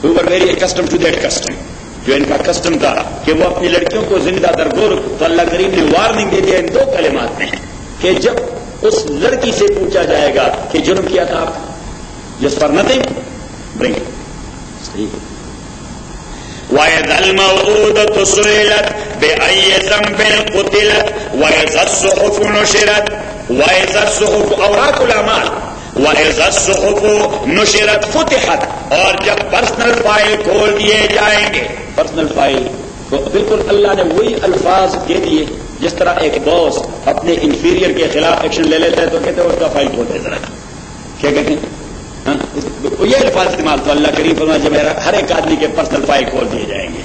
[SPEAKER 3] who were very accustomed to that custom. جو ان کا کسٹم تھا کہ وہ اپنی لڑکیوں کو زندہ درگور، تو اللہ کریم نے وارننگ دے دیا ان دو کلمات میں کہ جب اس لڑکی سے پوچھا جائے گا کہ جرم کیا تھا آپ، جس پر نتھنگ برنگ صحیح. وَإِذَا الْمَوْءُودَةُ سُئِلَتْ بِأَيِّ ذَنبٍ قُتِلَتْ وَإِذَا الصُّحُفُ نُشِرَتْ وَإِذَا الصُّحُفُ اوراق الاعمال وَإِذَا الصُّحُفُ نُشِرَتْ فُتِحَتْ اور جب پرسنل فائل کھول دیے جائیں گے. پرسنل فائل تو بالکل اللہ نے وہی الفاظ دے دیے جس طرح ایک باس اپنے انفیریئر کے خلاف ایکشن لے لیتا ہے تو کہتے ہیں اس کا فائل کھول دے. ذرا کیا کہتے ہیں یہ الفاظ استعمال تو اللہ کریم فرمایا جب ہر ایک آدمی کے پرسنل فائل کھول دیے جائیں گے.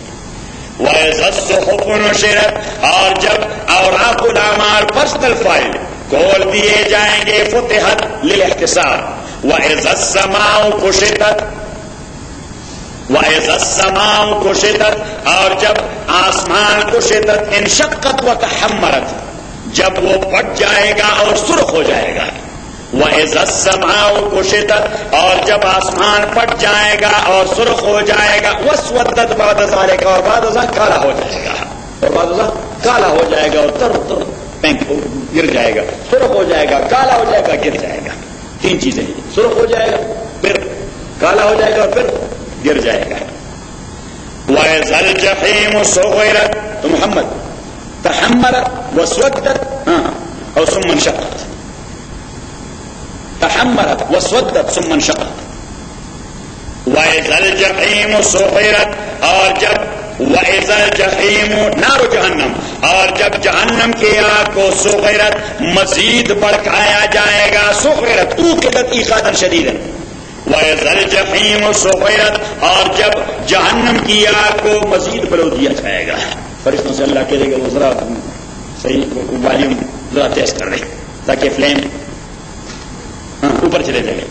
[SPEAKER 3] وَإِذَا الصُّحُفُ نُشِرَتْ اور جب اوراق الاعمال پرسنل فائل کھول دیے جائیں گے فتحت للاحتساب. وَإِذَا السَّمَاءُ كُشِطَتْ وَإِذَا السَّمَاءُ كُشِطَتْ اور جب آسمان کشطت انشقت وتحمرت جب وہ پھٹ جائے گا اور سرخ ہو جائے گا. وَإِذَا السَّمَاءُ كُشِطَتْ اور جب آسمان پھٹ جائے گا اور سرخ ہو جائے گا. وَاسْوَدَّتْ بَعْدَ ذَلِكَ اور بعد ازاں کالا ہو جائے گا اور بعد ازاں کالا ہو جائے گا اور تر گر جائے گا. سرخ ہو جائے گا، کالا ہو جائے گا، گر جائے گا. تین چیزیں، سرخ ہو جائے گا، پھر کالا ہو جائے گا اور پھر گر جائے گا. وَإِذَا الْجَحِيمُ سُعِّرَتْ تو محمد تحمرت واسودت اور ثم انشقت. تحمرت واسودت ثم انشقت. وَإِذَا الْجَحِيمُ سُعِّرَتْ اور جب وَإِذَا الْجَحِيمُ نَارُ جَهَنَّمَ اور جب جہنم کی آگ کو سُعِّرَتْ مزید بڑکایا جائے گا. سُعِّرَتْ اوقدت ایقادا شدیدا. وَإِذَا الْجَحِيمُ سُعِّرَتْ اور جب جہنم کی آگ کو مزید بلو دیا جائے گا. فرشتوں سے اللہ کہے گا وہ ذرا صحیح والیوم ذرا تیز کر دیں تاکہ فلیم اوپر چلے جائے.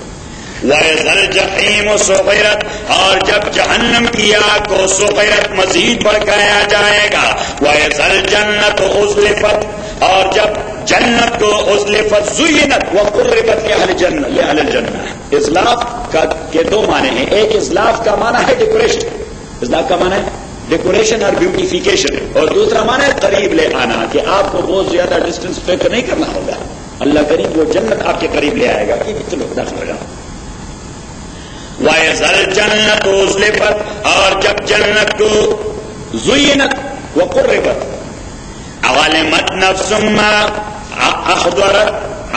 [SPEAKER 3] وَإِذَا الْجَحِيمُ سُعِّرَتْ اور جب جہنم کی آگ کو سُعِّرَتْ مزید بڑکایا جائے گا. وَإِذَا الْجَنَّةُ أُزْلِفَتْ اور جب جنت کو أُزْلِفَتْ زُيِّنَتْ وَقُرِّبَتْ لِأَهْلِ الْجَنَّةِ. اسلاف کا کے دو معنی ہیں. ایک اسلاف کا معنی ہے ڈیکوریشن، اسلاف کا معنی ہے ڈیکوریشن اور بیوٹیفیکیشن، اور دوسرا معنی ہے قریب لے آنا کہ آپ کو بہت زیادہ ڈسٹینس فیکر نہیں کرنا ہوگا. اللہ کریم وہ جنت آپ کے قریب لے آئے گا کہ چلو داخل ہو جاؤ. وَإِذَا الْجَنَّةُ أُزْلِفَتْ اور جب جنت کو زُيِّنَتْ وَقُرِّبَتْ عَلِمَتْ نَفْسٌ مَّا أَحْضَرَتْ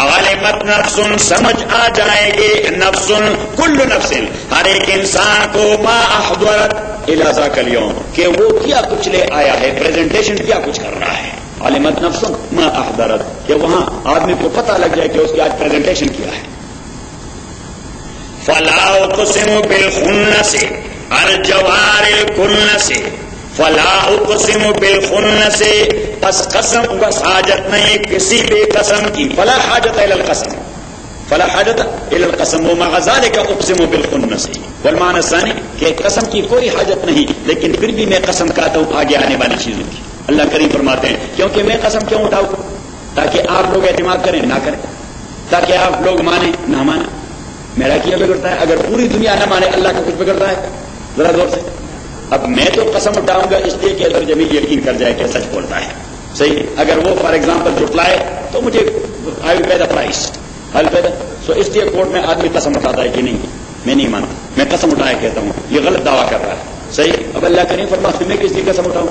[SPEAKER 3] عَلِمَتْ نَفْسٌ سمجھ آ جائے گی نفس کل نفس ہر ایک انسان کو ما أحضرت إلى ذاك اليوم کہ وہ کیا کچھ لے آیا ہے، پریزنٹیشن کیا کچھ کر رہا ہے. عَلِمَتْ نَفْسٌ مَّا أَحْضَرَتْ کہ وہاں آدمی کو پتہ لگ جائے کہ اس کی آج پریزنٹیشن کیا ہے. فَلَا أُقْسِمُ بِالْخُنَّسِ الْجَوَارِ الْكُنَّسِ فَلَا أُقْسِمُ بِالْخُنَّسِ پس قسم بس حاجت نہیں کسی بھی قسم کی. فَلَا حَاجَةَ إِلَى الْقَسَمِ فَلَا حَاجَةَ إِلَى الْقَسَمِ وَمَعَ ذَلِكَ أُقْسِمُ بِالْخُنَّسِ. والمعنى الثاني کہ قسم کی کوئی حاجت نہیں لیکن پھر بھی میں قسم کھاتا ہوں آگے آنے والی چیزوں کی. اللہ کریم فرماتے ہیں کیونکہ میں قسم کیوں اٹھاؤں؟ تاکہ آپ لوگ اعتماد کریں نہ کریں، تاکہ آپ لوگ مانیں نہ مانیں. میرا کیا بگڑتا ہے؟ اگر پوری دنیا نہ مانے اللہ کا کچھ بگڑتا ہے؟ ذرا زور سے. اب میں تو قسم اٹھاؤں گا اس لیے کہ اگر جمیل یقین کر جائے کہ سچ بولتا ہے. صحیح. اگر وہ فار ایگزامپل جھٹلائے تو مجھے آئی ول پے دا پرائز. سو اس لیے کورٹ میں آدمی قسم اٹھاتا ہے کہ نہیں میں نہیں مانتا, میں قسم اٹھایا کہتا ہوں یہ غلط دعویٰ کر رہا ہے. صحیح. اب اللہ کریم فرماتے میں کس لیے قسم اٹھاؤں؟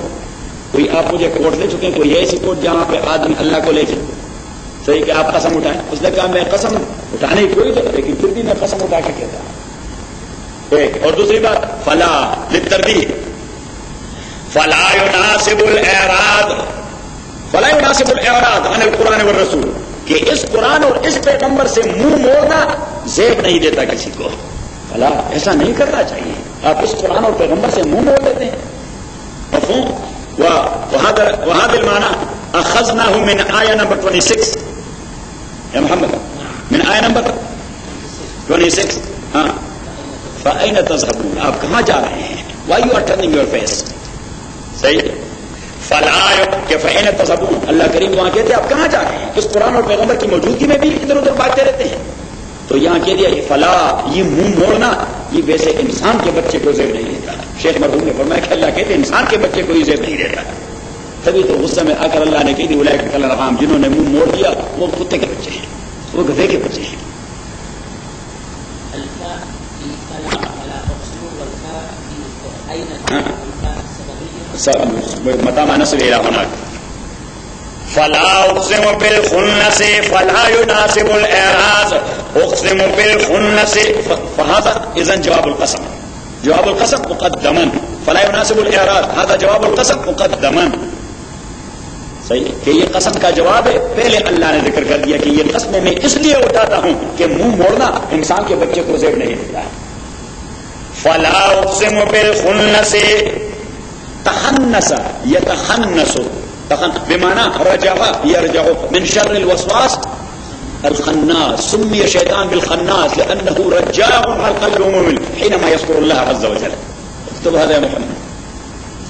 [SPEAKER 3] کوئی آپ مجھے کورٹ لے چکے ہیں, کوئی ایسی کورٹ جہاں پہ آدمی اللہ کو لے جائے. صحیح کہ آپ قسم اٹھائیں. اس نے کہا میں قسم اٹھانے کی کوئی ضرورت, لیکن پھر بھی میں قسم اٹھا کے کہتا ہوں. اور دوسری بات فلا للتردید, فلا يناسب الاعراض عن القرآن والرسول, کہ اس قرآن اور اس پیغمبر سے منہ موڑنا زیب نہیں دیتا کسی کو. فلا ایسا نہیں کرنا چاہیے. آپ اس قرآن اور پیغمبر سے منہ موڑ لیتے ہیں. مفہوم. وهذا المعنى اخذناه من آية نمبر 26 يا محمد, من آية نمبر 26. ہاں فأين تذهبون, آپ کہاں جا رہے ہیں؟ Why you are turning your face. صحیح. فلا کہ فأين تذهبون, اللہ کریم وہاں کہتے ہیں آپ کہاں جا رہے ہیں؟ اس قرآن اور پیغمبر کی موجودگی میں بھی ادھر ادھر بھاگتے رہتے ہیں. تو یہاں کہہ دیا فلا, یہ منہ موڑنا یہ ویسے انسان کے بچے کو زیب نہیں دیتا. شیخ مرحوم نے فرمایا کہ اللہ کہتے ہیں انسان کے بچے کو یہ زیب نہیں دیتا. تبھی تو غصے میں آ کر اللہ نے کہی اولئک کالانعام, جنہوں نے منہ موڑ دیا وہ کتے کے بچے ہیں, وہ گدھے کے بچے ہیں. متى ما نصب الى هناك فلا اقسم بالخنس فلا يناسب الاعراض اقسم بالخنس فهذا اذا جواب القسم مقدما فلا يناسب الاعراض هذا جواب القسم مقدما. صحیح کہ یہ قسم کا جواب ہے, پہلے اللہ نے ذکر کر دیا کہ یہ قسم میں اس لیے اٹھاتا ہوں کہ منہ موڑنا انسان کے بچے کو زیب نہیں دیتا. فلا اقسم بالخنس تخنس يتخنس بمعنى رجع يرجع من شر الوسواس الخناس. سمي شيطان بالخناس لأنه رجاع على القلب المؤمن حينما يذكر الله عز وجل. اكتب هذا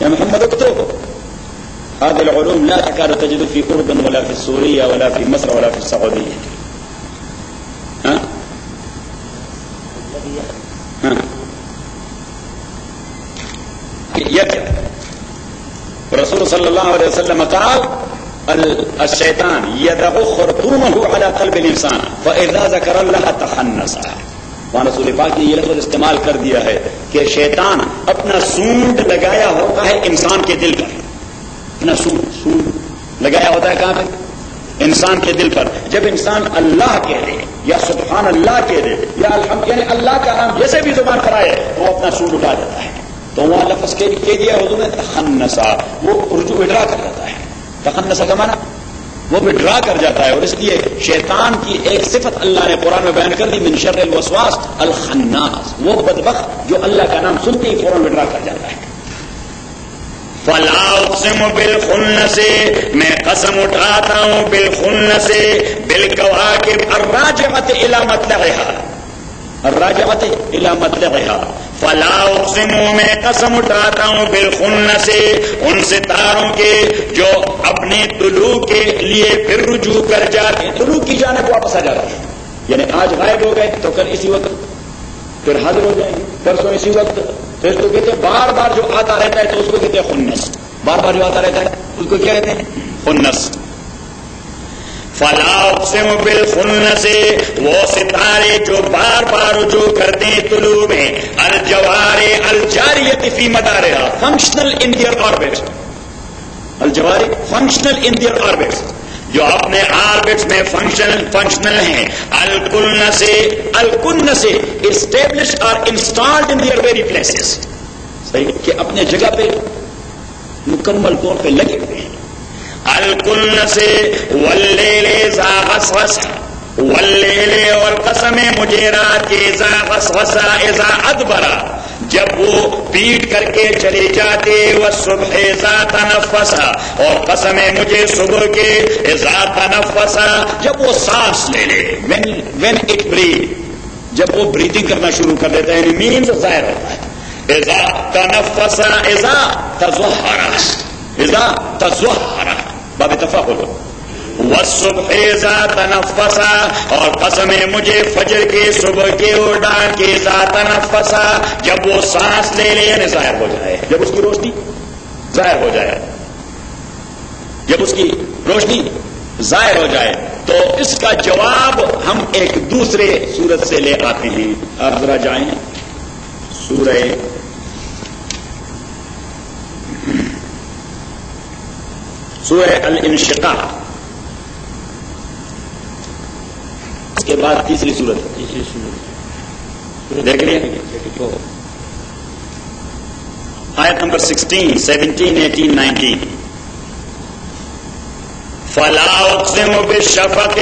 [SPEAKER 3] يا محمد اكتب. هذه العلوم لا تكاد تجد في أردن ولا في سوريا ولا في مصر ولا في السعودية. ها يرجع. رسول صلی اللہ علیہ وسلم قال الشیطان یدع خرطومه على قلب الانسان فاذا ذکر اللہ تخنس. وہاں رسول پاک نے یہ لفظ استعمال کر دیا ہے کہ شیطان اپنا سونڈ لگایا ہوتا ہے انسان کے دل پر. اپنا سونڈ لگایا ہوتا ہے کہاں پہ؟ انسان کے دل پر. جب انسان اللہ کہہ دے یا سبحان اللہ کہہ دے یا الحمد یعنی اللہ کا نام جیسے بھی زبان پر آئے وہ اپنا سونڈ اٹھا دیتا ہے. تو وہاں لفظ کہہ دیا اردو میں تخنسا, وہ رجوع وڈرا کر جاتا ہے. تخنسا کا معنی وہ وڈرا کر جاتا ہے. اور اس لیے شیطان کی ایک صفت اللہ نے قرآن میں بیان کر دی, من شر الوسواس الخناس, وہ بدبخت جو اللہ کا نام سنتے ہی فوراً وڈرا کر جاتا ہے. فلا اقسم بالخنس, میں قسم اٹھاتا ہوں بالخنس بالکواکب الراجعۃ الی مطلعها, الراجعۃ الی مطلعها. فلا اقسم, میں قسم اٹھاتا ہوں بالخنس, ان ستاروں کے جو اپنے طلوع کے لیے پھر رجوع کر جاتے ہیں, طلوع کی جانب واپس آ جاتے ہیں. یعنی آج غائب ہو گئے تو کل اسی وقت پھر حاضر ہو جائیں گے, پرسوں اسی وقت. تو اس کو کہتے ہیں بار بار جو آتا رہتا ہے تو اس کو کہتے ہیں خنس. بار بار جو آتا رہتا ہے اس کو کیا کہتے ہیں؟ خنس. فلا اقسم بالخنس, وہ ستارے جو بار بار رجوع کرتے ہیں طلوع میں, الجوار الجاریۃ فی مدارها فنکشنل ان دیئر آربٹس, الجوار فنکشنل ان دیئر آربٹس, جو اپنے آربٹس میں فنکشنل ہیں. الکنس اسٹیبلش اور installed in their very places, صحیح کہ اپنے جگہ پہ مکمل طور پہ لگے ہوئے ہیں. الکنس واللیل اذا غسغس, واللیل اور قسم مجھے رات کے اذا غسغس اذا ادبرا, جب وہ پیٹ کر کے چلے جاتے, والصبح اذا تنفسا, اور قسم مجھے صبح کے اذا تنفسا, جب وہ سانس لے لے, when it breathe, جب وہ بریدنگ کرنا شروع کر دیتا ہے, یعنی مینز ظاہر ہوتا ہے. اذا تنفسا اذا تظہرا, اذا تظہرا باب تفاعل. والصبح اذا تنفسا, اور قسم مجھے فجر کے صبح کے اڑان کے اذا تنفسا, جب وہ سانس لے لے یعنی ظاہر ہو جائے, جب اس کی روشنی ظاہر ہو جائے. جب اس کی روشنی ظاہر ہو جائے تو اس کا جواب ہم ایک دوسرے سورت سے لے آتے ہیں. آپ ذرا جائیں سورہ الانشقاق، اس کے بعد تیسری سورت دیکھ لیں آیت نمبر 16، 17، 18، 19. فلا اقسم بالشفق،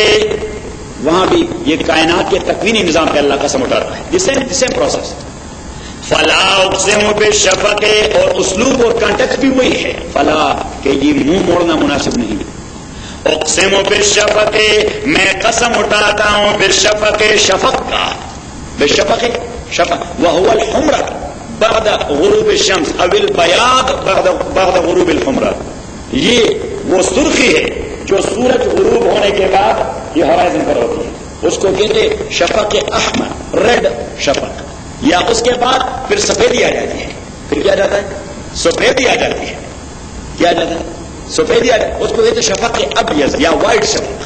[SPEAKER 3] وہاں بھی یہ کائنات کے تکوینی نظام پہ اللہ قسم اٹھاتا ہے. Same process. فلا اقسم بالشفق، اور اسلوب اور کانٹیکٹ بھی وہی ہے. فلا کہ یہ منہ موڑنا مناسب نہیں. اقسم بالشفق، میں قسم اٹھاتا ہوں بالشفق، شفق کا. بالشفق شفق وهو الحمرہ بعد غروب الشمس او البیاض بعد غروب الحمرہ. یہ وہ سرخی ہے جو سورج غروب ہونے کے بعد یہ ہورائزن پر ہوتی ہے. اس کو کہتے شفق احمر، ریڈ شفق. یا اس کے بعد پھر سفیدی آ جاتی ہے. پھر کیا جاتا ہے؟ سفیدی آ جاتی ہے. کیا جاتا ہے؟ سفیدی آ جاتی ہے. اس کو کہتے شفق ابیض یا وائٹ شفق.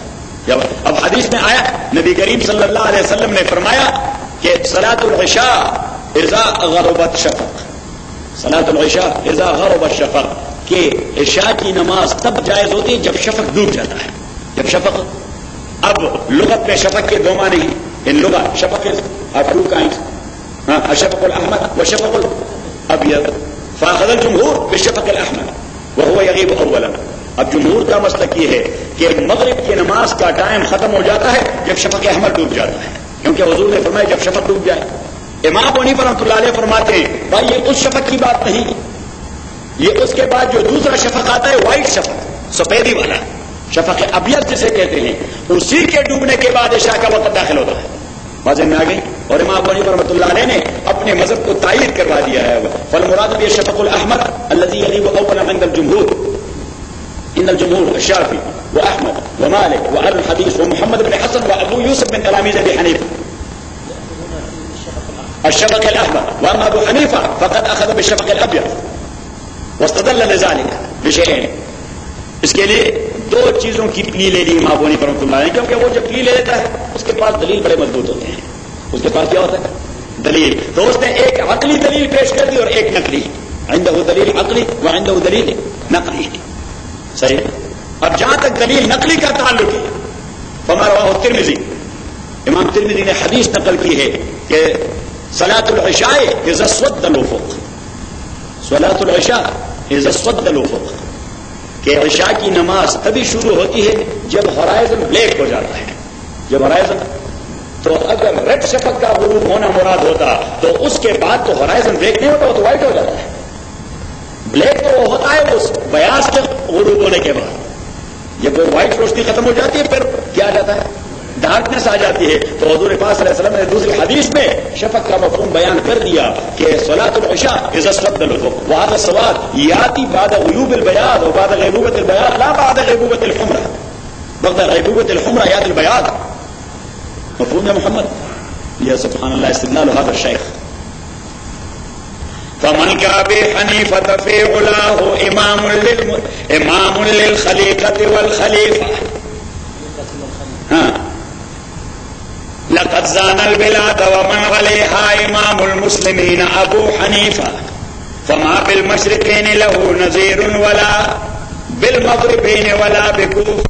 [SPEAKER 3] اب حدیث میں آیا نبی کریم صلی اللہ علیہ وسلم نے فرمایا کہ صلاۃ العشاء اذا غربت شفق، صلاۃ العشاء اذا غربت شفق، کہ عشاء کی نماز تب جائز ہوتی ہے جب شفق ڈوب جاتا ہے. جب شفق، اب لغت میں شفق کے دو معنی ہیں. ان لغت شفق are two kinds، الشفق الاحمر والشفق الابيض. فاخذ الجمهور بالشفق الاحمر وهو يغيب اولا. اب جمہور کا مسلک یہ ہے کہ مغرب کی نماز کا ٹائم ختم ہو جاتا ہے جب شفق احمر ڈوب جاتا ہے، کیونکہ حضور نے فرمایا جب شفق ڈوب جائے. امام ابو حنیفہ رحمۃ اللہ علیہ فرماتے ہیں بھائی یہ اس شفق کی بات نہیں، یہ اس کے بعد جو دوسرا شفق آتا ہے وائٹ شفق، سفیدی والا شفق ابیض جسے کہتے ہیں، اسی کے ڈوبنے کے بعد عشاء کا وقت داخل ہوتا ہے. واضح میں آ گئی. اور امام ابو حنیفہ رحمۃ اللہ علیہ نے اپنے مذہب کو تائید کروا دیا ہے. فالمراد بالشفق الاحمر الذي يغيب اولا عند الجمهور، ان الجمهور الشافعي واحمد ومالك واهل الحديث ومحمد بن حسن وابو يوسف من تلاميذ ابي حنيفه الشفق الاحمر، واما ابو حنيفه فقد اخذ بالشفق الابيض واستدل لذلك بشيئين. اس کے لیے دو چیزوں کی پلی لے لی امام ابو حنیفہ رحمۃ اللہ علیہ، کیونکہ وہ جب پلی لے لیتا ہے اس کے پاس دلیل بڑے مضبوط ہوتے ہیں. اس کے پاس کیا ہوتا ہے؟ دلیل. تو اس نے ایک عقلی دلیل پیش کر دی اور ایک نقلی. عنده دلیل عقلی وعنده دلیل نقلی. صحیح. اب جہاں تک دلیل نقلی کا تعلق ہے فما رواه الترمذی، امام ترمذی نے حدیث نقل کی ہے کہ صلاۃ العشاء اذا اسود الافق، صلاۃ العشاء اذا اسود الافق، کہ عشاء کی نماز تبھی شروع ہوتی ہے جب ہورائزن بلیک ہو جاتا ہے. جب ہورائزن، تو اگر ریڈ شفق کا غروب ہونا مراد ہوتا تو اس کے بعد تو ہورائزن بلیک نہیں ہوتا، وہ تو وائٹ ہو جاتا ہے. بلیک تو وہ ہوتا ہے اس بیاض کے غروب ہونے کے بعد. جب وہ وائٹ روشنی ختم ہو جاتی ہے پھر کیا جاتا ہے؟ ڈارکنیس آ جاتی ہے. تو حضور پاک صلی اللہ علیہ وسلم نے دوسری حدیث میں شفق کا مفہوم بیان کر دیا کہ صلاۃ العشاء اذا اسود الافق، وهذا السواد یاتی بعد غیوب البیاض وبعد غیبوبة البیاض لا بعد غیبوبة الحمرہ. بعد غیبوبة الحمرہ یات البیاض. مفہوم ہے محمد؟ یا سبحان اللہ، استدلال هذا الشیخ. فمن كابي حنيفة في علاه امام للخليقة والخليفة. لقد زان البلاد ومن عليها امام المسلمين ابو حنيفة، فما بالمشرقين له نظير ولا بالمغربين ولا بكوف.